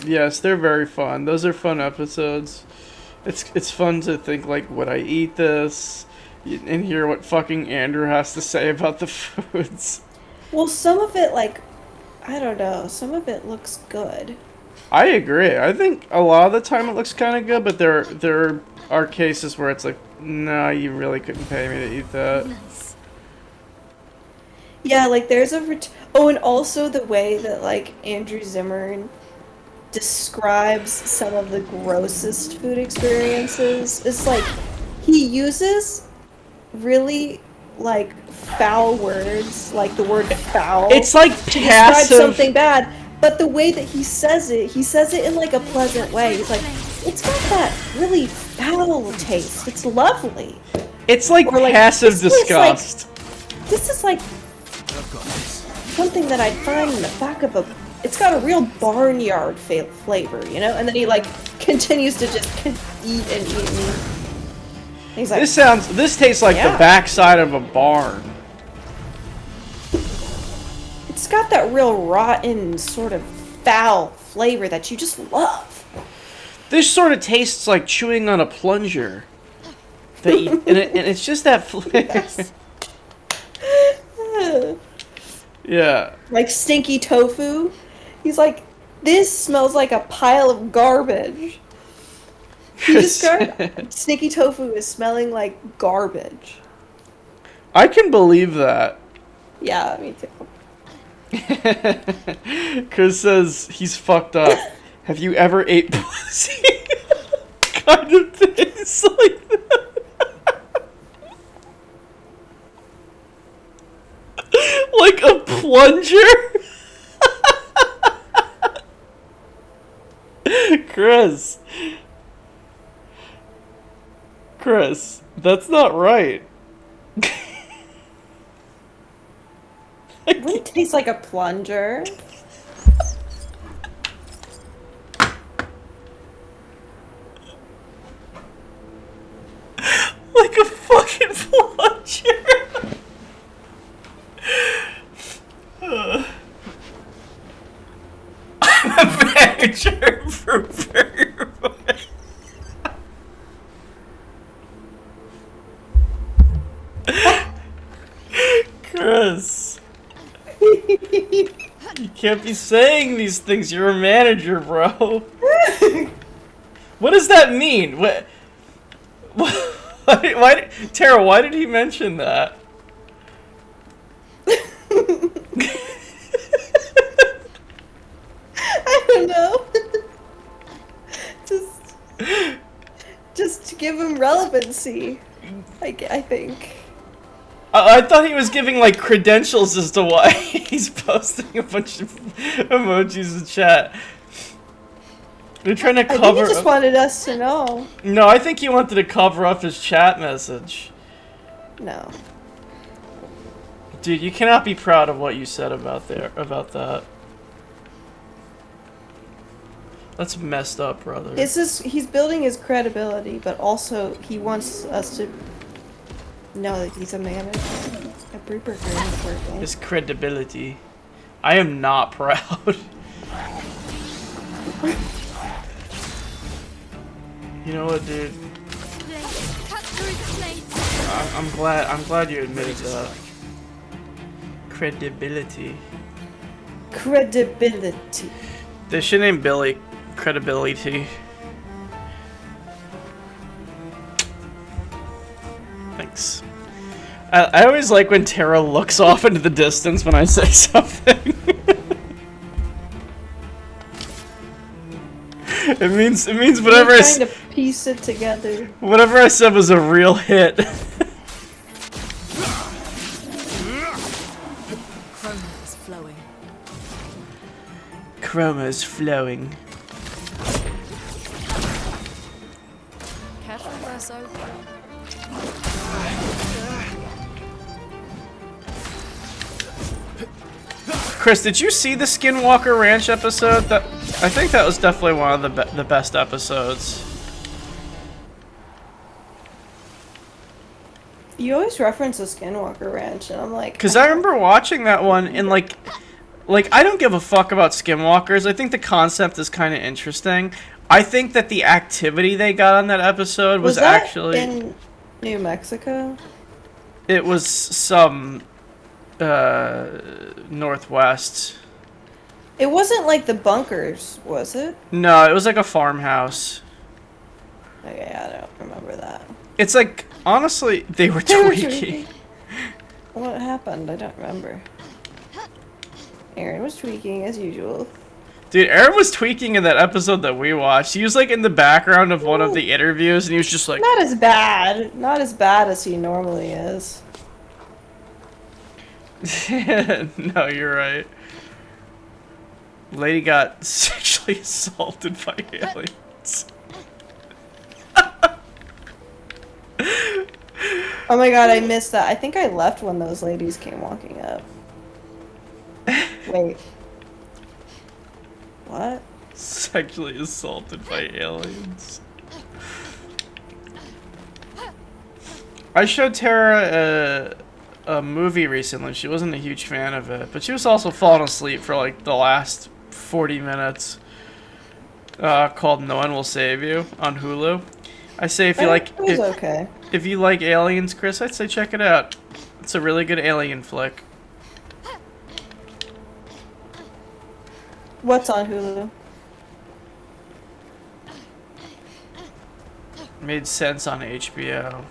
Yes, they're very fun. Those are fun episodes. It's fun to think like, would I eat this? And hear what fucking Andrew has to say about the foods. Well, some of it, like, I don't know, some of it looks good. I agree. I think a lot of the time it looks kind of good, but there are cases where it's like, no, you really couldn't pay me to eat that. Nice. Yeah, like, there's a... Oh, and also the way that, like, Andrew Zimmern describes some of the grossest food experiences. It's like, he uses really, like, foul words, like the word foul. It's like to describe passive. something bad, but the way that he says it in like a pleasant way. He's like, it's got that really foul taste. It's lovely. It's like Or, like, passive this looks like- disgust. This is like something that I'd find in the back of a... It's got a real barnyard flavor, you know? And then he, like, continues to just eat and eat and eat. And he's like, This tastes like Yeah. the backside of a barn. it's got that real rotten, sort of foul flavor that you just love. This sort of tastes like chewing on a plunger. And it's just that flavor. Yeah. Like stinky tofu. He's like, this smells like a pile of garbage. He described stinky tofu as smelling like garbage. I can believe that. Yeah, me too. Chris says he's fucked up. Have you ever ate pussy? Kind of tastes like that. Like a plunger? Chris, that's not right. Wouldn't it taste like a plunger? Like a fucking plunger. I'm a manager for Burger Boy. Chris. You can't be saying these things. You're a manager, bro. What does that mean? Tara, why did he mention that? I don't know. just to give him relevancy. I think. I thought he was giving like credentials as to why he's posting a bunch of emojis in chat. They're trying to I think cover. he just wanted us to know. No, I think he wanted to cover up his chat message. No. Dude, you cannot be proud of what you said about that. That's messed up, brother. He's building his credibility, but also he wants us to know that he's a manager. A Breeper Grand His credibility. I am not proud. You know what, dude? Cut through the plate. I'm glad you admitted that. Credibility. Credibility. They should name Billy Credibility. Thanks. I always like when Tara looks off into the distance when I say something. It means whatever I'm trying to piece it together. whatever I said was a real hit. Chroma is flowing. Chroma's flowing. Careful, Verso. Chris, did you see the Skinwalker Ranch episode? That I think that was definitely one of the best episodes. You always reference the Skinwalker Ranch, and I'm like... Because I remember watching that one, and like, I don't give a fuck about skinwalkers. I think the concept is kind of interesting. I think that the activity they got on that episode was that actually... in New Mexico? It was some... Northwest. It wasn't like the bunkers, was it? No, it was like a farmhouse. Okay, I don't remember that. It's like, honestly, they were tweaking. What happened? I don't remember. Aaron was tweaking as usual. Dude, Aaron was tweaking in that episode that we watched. He was like in the background of one of the interviews, and he was just like... Not as bad. Not as bad as he normally is. No, you're right. Lady got sexually assaulted by aliens. Oh my god, I missed that. I think I left when those ladies came walking up. Wait. What? Sexually assaulted by aliens. I showed Tara a movie recently. She wasn't a huge fan of it, but she was also falling asleep for like the last 40 minutes. Called No One Will Save You on Hulu. I say if you like, It was okay. if you like aliens, Chris, I'd say check it out. It's a really good alien flick. What's on Hulu? Made sense on HBO.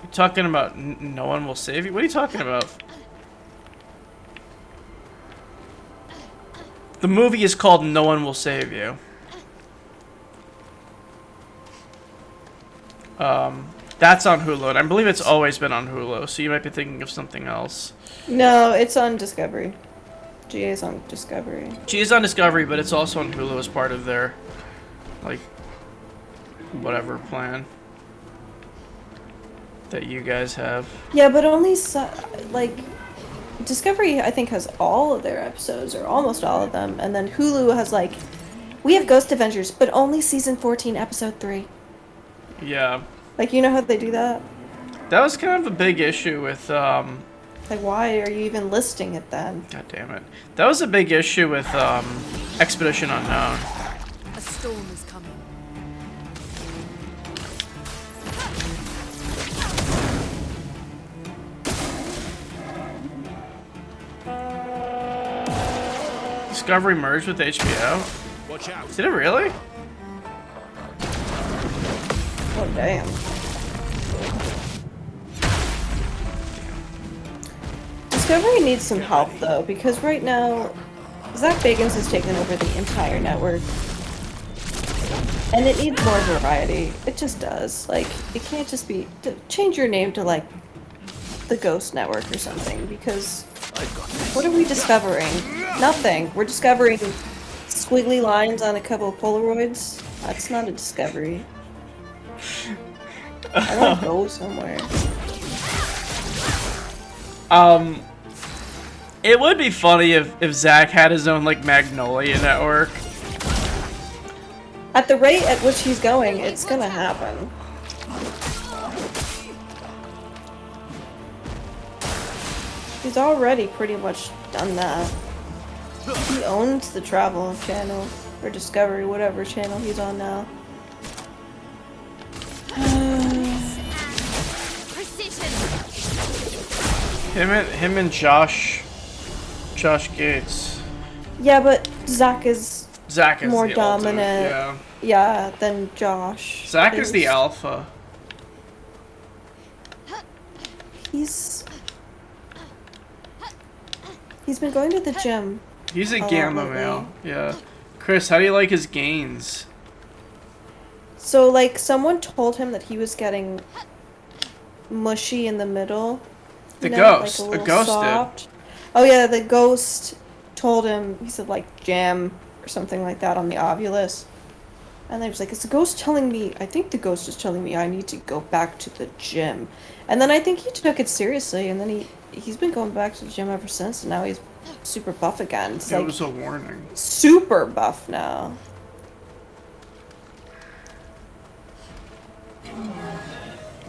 You talking about No One Will Save You? What are you talking about? The movie is called No One Will Save You. That's on Hulu, and I believe it's always been on Hulu, so you might be thinking of something else. No, it's on Discovery. GA's on Discovery. She is on Discovery, but it's also on Hulu as part of their, like, whatever plan that you guys have. Yeah, but only like Discovery I think has all of their episodes or almost all of them, and then Hulu has like we have Ghost Adventures, but only season 14 episode 3. Yeah. Like, you know how they do that? That was kind of a big issue with Like, why are you even listing it then? God damn it. That was a big issue with Expedition Unknown. A storm is coming. Discovery merged with HBO? Watch out. Did it really? Oh, damn. Discovery needs some help, though, because right now, Zach Bagans has taken over the entire network. And it needs more variety. It just does. Like, it can't just be... change your name to, like, the Ghost Network or something, because... what are we discovering? Nothing. We're discovering squiggly lines on a couple of Polaroids. That's not a discovery. I want to go somewhere. It would be funny if Zach had his own, like, Magnolia network. At the rate at which he's going, it's gonna happen. He's already pretty much done that. He owns the Travel channel, or Discovery, whatever channel he's on now. Him and Josh Gates. Yeah, but Zach is Zach is more the dominant. ultimate, Yeah, than Josh. Zach is the alpha. He's been going to the gym. He's a lot gamma lately. male. Yeah. Chris, how do you like his gains? So, like, someone told him that he was getting mushy in the middle. The you know, ghost. like A little ghost soft. Oh yeah, the ghost told him, he said like jam or something like that on the Ovulus. And then he was like, is the ghost telling me, I think the ghost is telling me I need to go back to the gym. And then I think he took it seriously, and then he's been going back to the gym ever since, and now he's super buff again. It's It like was a warning. super buff now.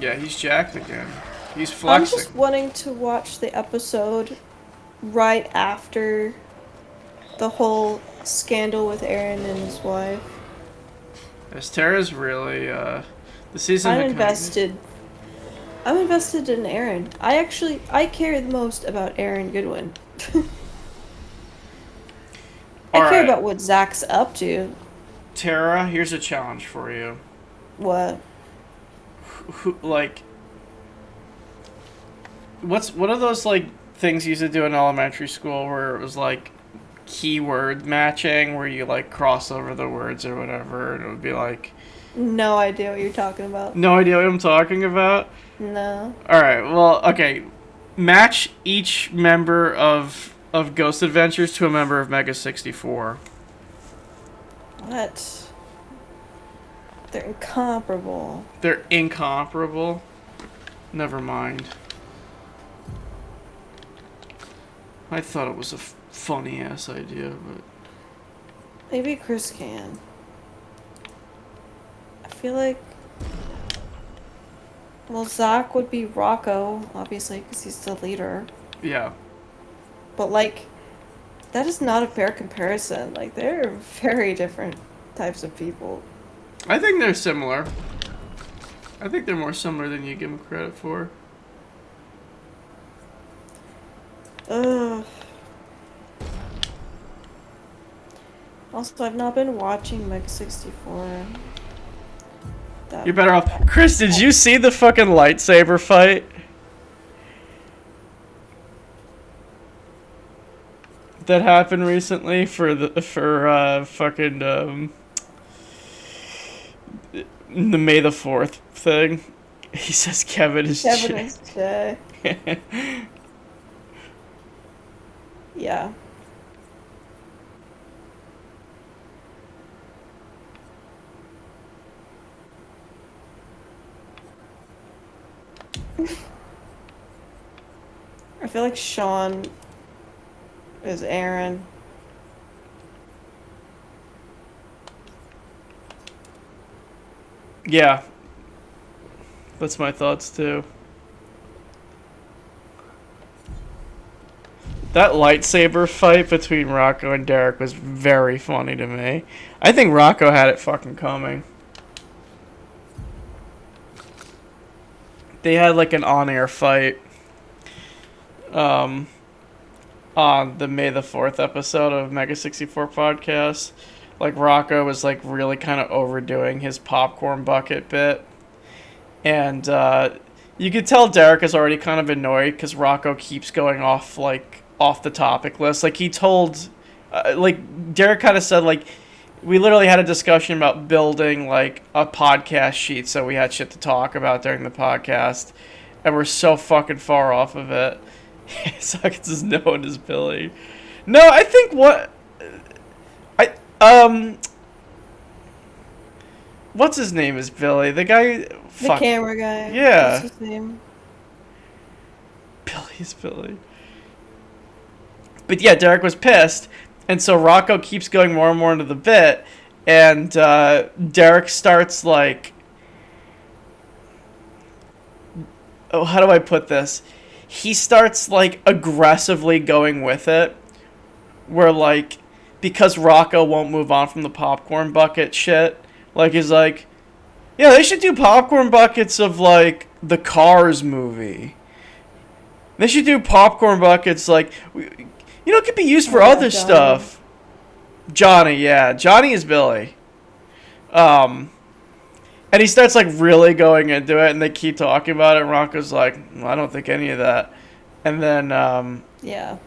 Yeah, he's jacked again. He's I'm flexing. just wanting to watch the episode right after the whole scandal with Aaron and his wife. Tara's really, the season... I'm invested in Aaron. I care the most about Aaron Goodwin. I care Alright. about what Zach's up to. Tara, here's a challenge for you. What? Like... What are those, like, things you used to do in elementary school where it was, like, keyword matching, where you, like, cross over the words or whatever, and it would be like... No idea what you're talking about. No idea what I'm talking about? No. Alright, well, okay. Match each member of Ghost Adventures to a member of Mega 64. What? They're incomparable. They're incomparable? Never mind. I thought it was a funny-ass idea, but... Maybe Chris can. I feel like... Well, Zach would be Rocco, obviously, because he's the leader. Yeah. But, like, that is not a fair comparison. Like, they're very different types of people. I think they're similar. I think they're more similar than you give them credit for. Ugh. Also, I've not been watching Mega 64. You're better off. Chris, did you see the fucking lightsaber fight? That happened recently for fucking the May the 4th thing. He says Kevin is Jay. Yeah. I feel like Sean is Aaron. Yeah. That's my thoughts too. That lightsaber fight between Rocco and Derek was very funny to me. I think Rocco had it fucking coming. They had like an on-air fight on the May the 4th episode of Mega 64 podcast. Like Rocco was like really kind of overdoing his popcorn bucket bit. And you could tell Derek is already kind of annoyed because Rocco keeps going off the topic list. Like he told, like Derek kind of said, like we literally had a discussion about building like a podcast sheet so we had shit to talk about during the podcast, and we're so fucking far off of it. Sockets is known as Billy. No, I think what's his name is Billy? The guy. The camera guy. Yeah. What's his name? Billy's Billy. But yeah, Derek was pissed, and so Rocco keeps going more and more into the bit, and Derek starts like, oh, how do I put this? He starts like aggressively going with it, where like, because Rocco won't move on from the popcorn bucket shit, like he's like, yeah, they should do popcorn buckets of like the Cars movie. They should do popcorn buckets like, you know, it could be used for other stuff. Johnny, yeah. Johnny is Billy. And he starts, like, really going into it, and they keep talking about it, and Rocco's like, well, I don't think any of that. And then, Yeah.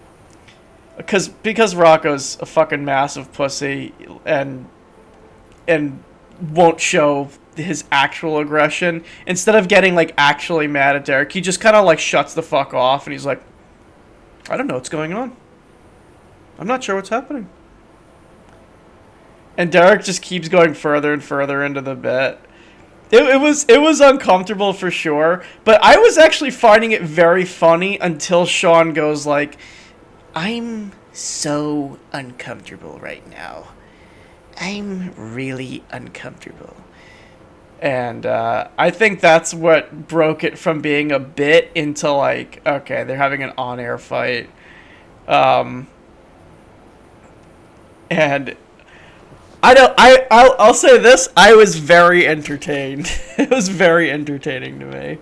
Because Rocco's a fucking massive pussy, and won't show his actual aggression, instead of getting, like, actually mad at Derek, he just kind of, like, shuts the fuck off, and he's like, I don't know what's going on. I'm not sure what's happening. And Derek just keeps going further and further into the bit. It was uncomfortable for sure, but I was actually finding it very funny until Sean goes like, I'm so uncomfortable right now. I'm really uncomfortable. And I think that's what broke it from being a bit into like, okay, they're having an on-air fight. And I'll say this, I was very entertained. It was very entertaining to me.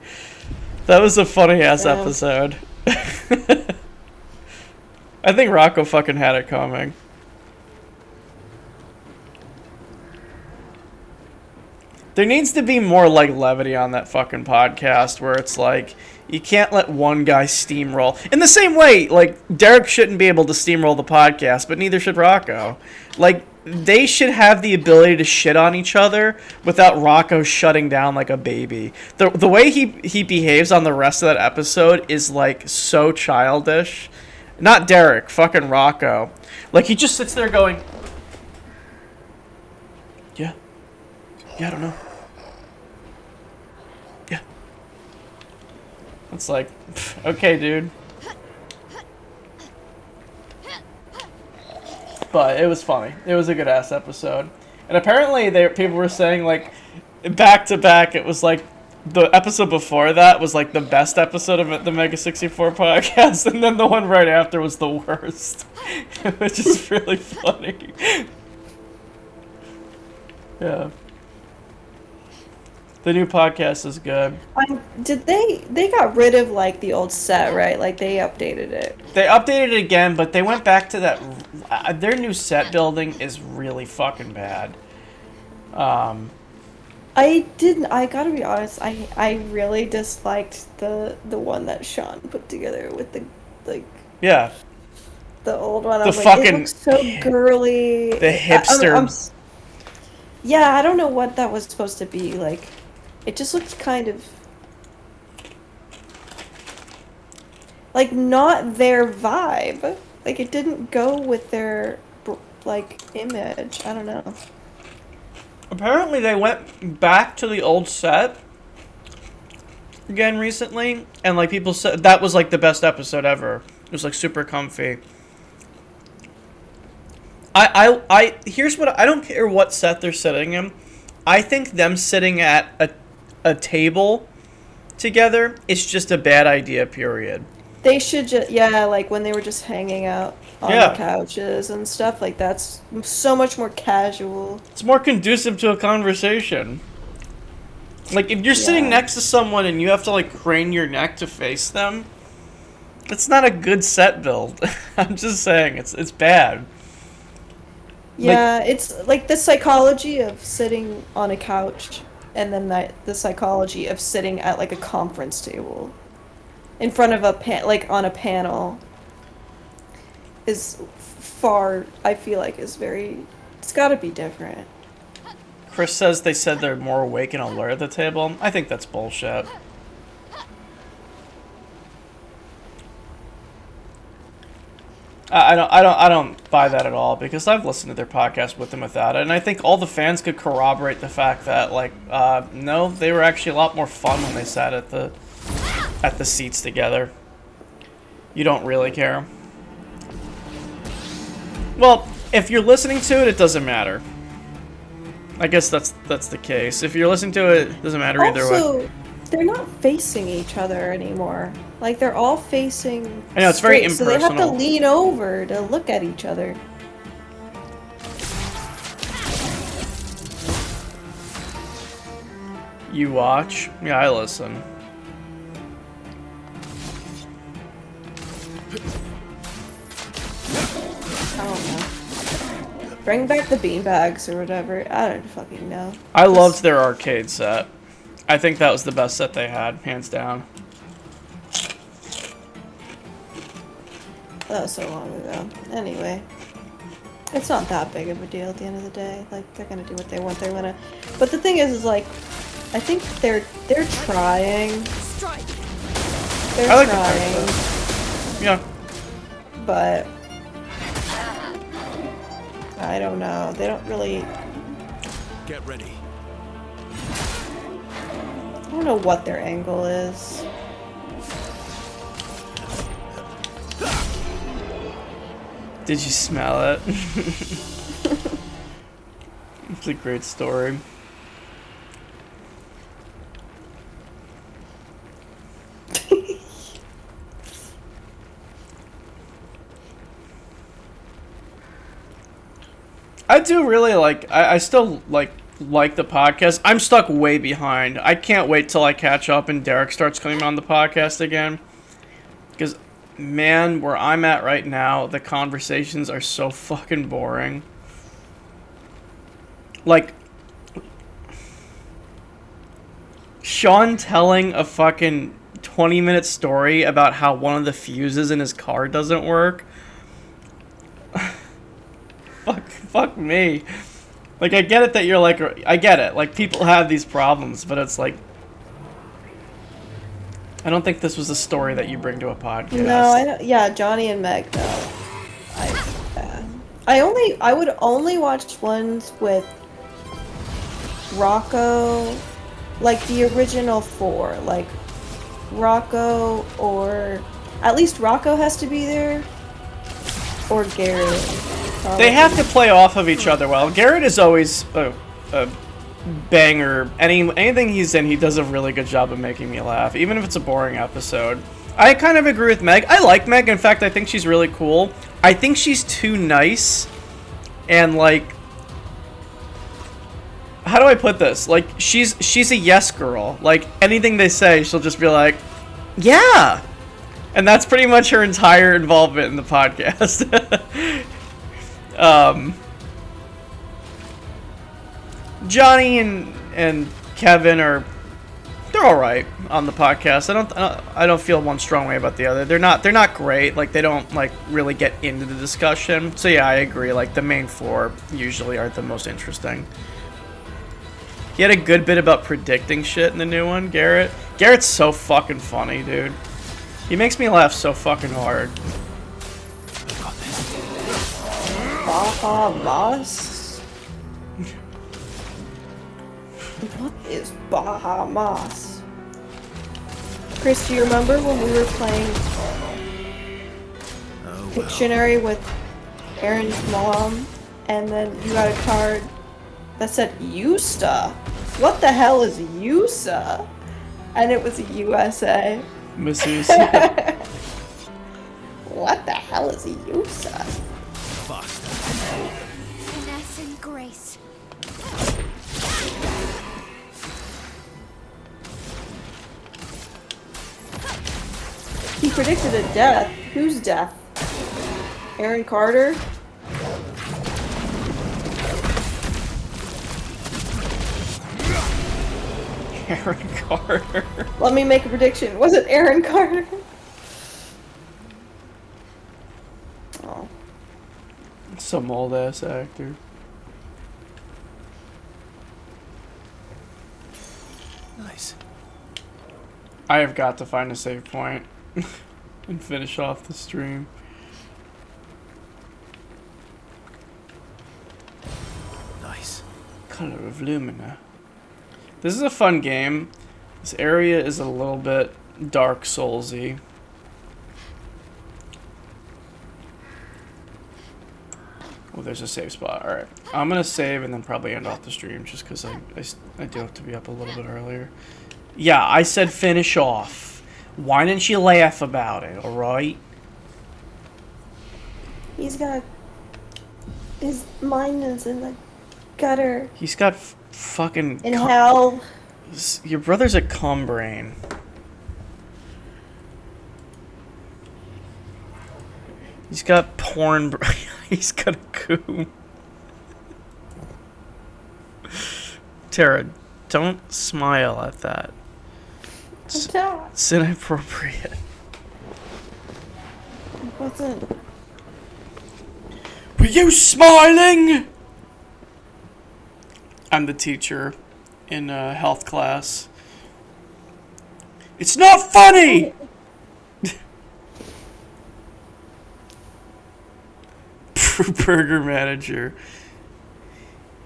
That was a funny ass episode. I think Rocco fucking had it coming. There needs to be more like levity on that fucking podcast where it's like you can't let one guy steamroll. In the same way, like Derek shouldn't be able to steamroll the podcast, but neither should Rocco. Like they should have the ability to shit on each other without Rocco shutting down like a baby. The way he behaves on the rest of that episode is like so childish. Not Derek, fucking Rocco. Like he just sits there going, yeah, I don't know. Yeah. It's like, okay, dude. But it was funny. It was a good ass episode. And apparently people were saying like back to back it was like the episode before that was like the best episode of the Mega 64 podcast, and then the one right after was the worst. Which is really funny. Yeah. The new podcast is good. Did they got rid of like the old set, right? Like they updated it. They updated it again, but they went back to that. Their new set building is really fucking bad. I gotta be honest, I really disliked the one that Sean put together with the like Yeah. the old one. The I'm like, fucking it looks so girly. The hipster. Yeah, I don't know what that was supposed to be. Like, it just looked kind of like not their vibe. Like it didn't go with their like image. I don't know. Apparently they went back to the old set again recently, and like people said that was like the best episode ever. It was like super comfy. I here's what I don't care what set they're sitting in. I think them sitting at a table together is just a bad idea, period. They should just, yeah, like when they were just hanging out on the couches and stuff, like that's so much more casual. It's more conducive to a conversation. Like if you're sitting next to someone and you have to like crane your neck to face them, it's not a good set build. I'm just saying, it's bad. Yeah, like, it's like the psychology of sitting on a couch and then the psychology of sitting at like a conference table in front of like on a panel is far, I feel like is very, it's got to be different. Chris says they said they're more awake and alert at the table. I think that's bullshit. I don't buy that at all, because I've listened to their podcast with them without it, and I think all the fans could corroborate the fact that like no, they were actually a lot more fun when they sat at the seats together. You don't really care. Well, if you're listening to it, it doesn't matter. I guess that's the case. If you're listening to it, it doesn't matter either way. Also, they're not facing each other anymore. Like they're all facing. I know, it's very straight, so they have to impersonal. lean over to look at each other. You watch? Yeah, I listen. I don't know. Bring back the beanbags or whatever. I don't fucking know. I loved their arcade set. I think that was the best set they had, hands down. That was so long ago. Anyway. It's not that big of a deal at the end of the day. Like, they're gonna do what they want. They're gonna... But the thing is like, I think they're trying. They're I like trying. Yeah. But... I don't know. They don't really... Get ready. I don't know what their angle is. Did you smell it? It's a great story. I do really I still like the podcast. I'm stuck way behind. I can't wait till I catch up and Derek starts coming on the podcast again. Because, man, where I'm at right now, the conversations are so fucking boring. Like, Sean telling a fucking 20-minute story about how one of the fuses in his car doesn't work. Fuck me. Like, I get it that you're like, I get it. Like, people have these problems, but it's like, I don't think this was a story that you bring to a podcast. No, I don't. Yeah, Johnny and Meg. No, I would only watch ones with Rocco, like the original 4, like Rocco, or at least Rocco has to be there, or Garrett. Probably. They have to play off of each other well. Garrett is always a banger. Anything he's in, he does a really good job of making me laugh, even if it's a boring episode. I kind of agree with Meg. I like Meg. In fact, I think she's really cool. I think she's too nice, and like, how do I put this? Like, she's a yes girl. Like, anything they say, she'll just be like, yeah. And that's pretty much her entire involvement in the podcast. Johnny and Kevin they're all right on the podcast. I don't feel one strong way about the other. They're not great. Like, they don't like really get into the discussion. So yeah, I agree. Like, the main 4 usually are the most interesting. He had a good bit about predicting shit in the new one, Garrett. Garrett's so fucking funny, dude. He makes me laugh so fucking hard. Bahamas? What is Bahamas? Chris, do you remember when we were playing Pictionary with Aaron's mom, and then you got a card that said USA? What the hell is USA? And it was a USA. Missus. What the hell is a USA? Finesse and grace. He predicted a death. Whose death? Aaron Carter? Aaron Carter. Let me make a prediction. Was it Aaron Carter? Oh. Some old ass actor. Nice. I have got to find a save point and finish off the stream. Nice. Color of Lumina. This is a fun game. This area is a little bit Dark Soulsy. Oh, there's a save spot. Alright. I'm gonna save and then probably end off the stream just because I do have to be up a little bit earlier. Yeah, I said finish off. Why didn't you laugh about it, alright? He's got... His mind is in the gutter. He's got fucking... In hell. Your brother's a cum brain. He's got porn... He's got a coom. Tara, don't smile at that. It's inappropriate. It wasn't. Were you smiling? I'm the teacher in health class. It's not funny! Burger manager.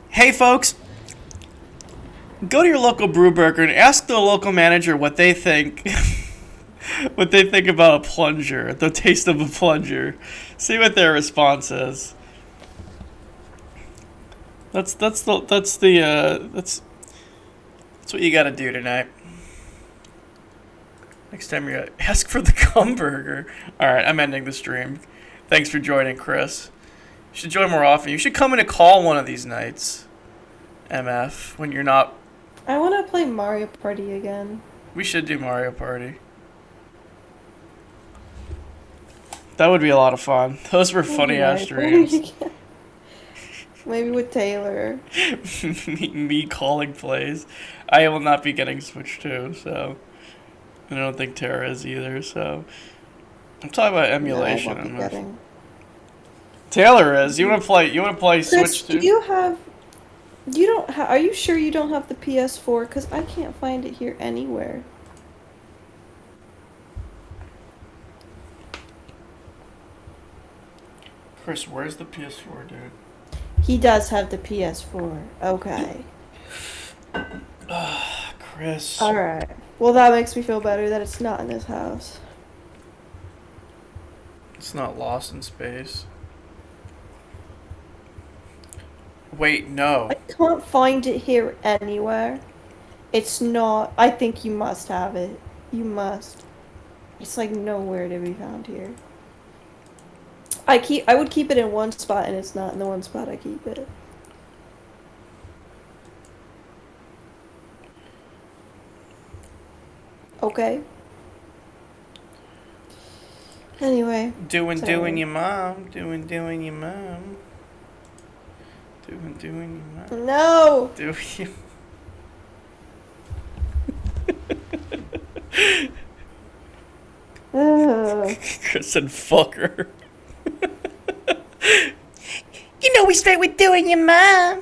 Hey folks, go to your local brew burger and ask the local manager what they think what they think about a plunger, the taste of a plunger. See what their response is. That's what you gotta do tonight. Next time you're ask for the cum burger. Alright, I'm ending the stream. Thanks for joining, Chris. You should join more often. You should come in and call one of these nights. MF, when you're not. I want to play Mario Party again. We should do Mario Party. That would be a lot of fun. Those were funny ass streams. Maybe with Taylor. me calling plays. I will not be getting Switch 2, so I don't think Tara is either, so I'm talking about emulation. No, I won't be getting. Taylor is. You wanna play Chris, Switch 2? do you have are you sure you don't have the PS4? Because I can't find it here anywhere. Chris, where's the PS4, dude? He does have the PS4. Okay. Chris. Alright. Well, that makes me feel better that it's not in his house. It's not lost in space. Wait, no. I can't find it here anywhere. It's not. I think you must have it. You must. It's like nowhere to be found here. I would keep it in one spot, and it's not in the one spot I keep it. Okay. Anyway. Doing so- your mom. Doing your mom. Doing your mom. No! Doing your Ugh. Chris said fuck her. You know we straight with doing your mom.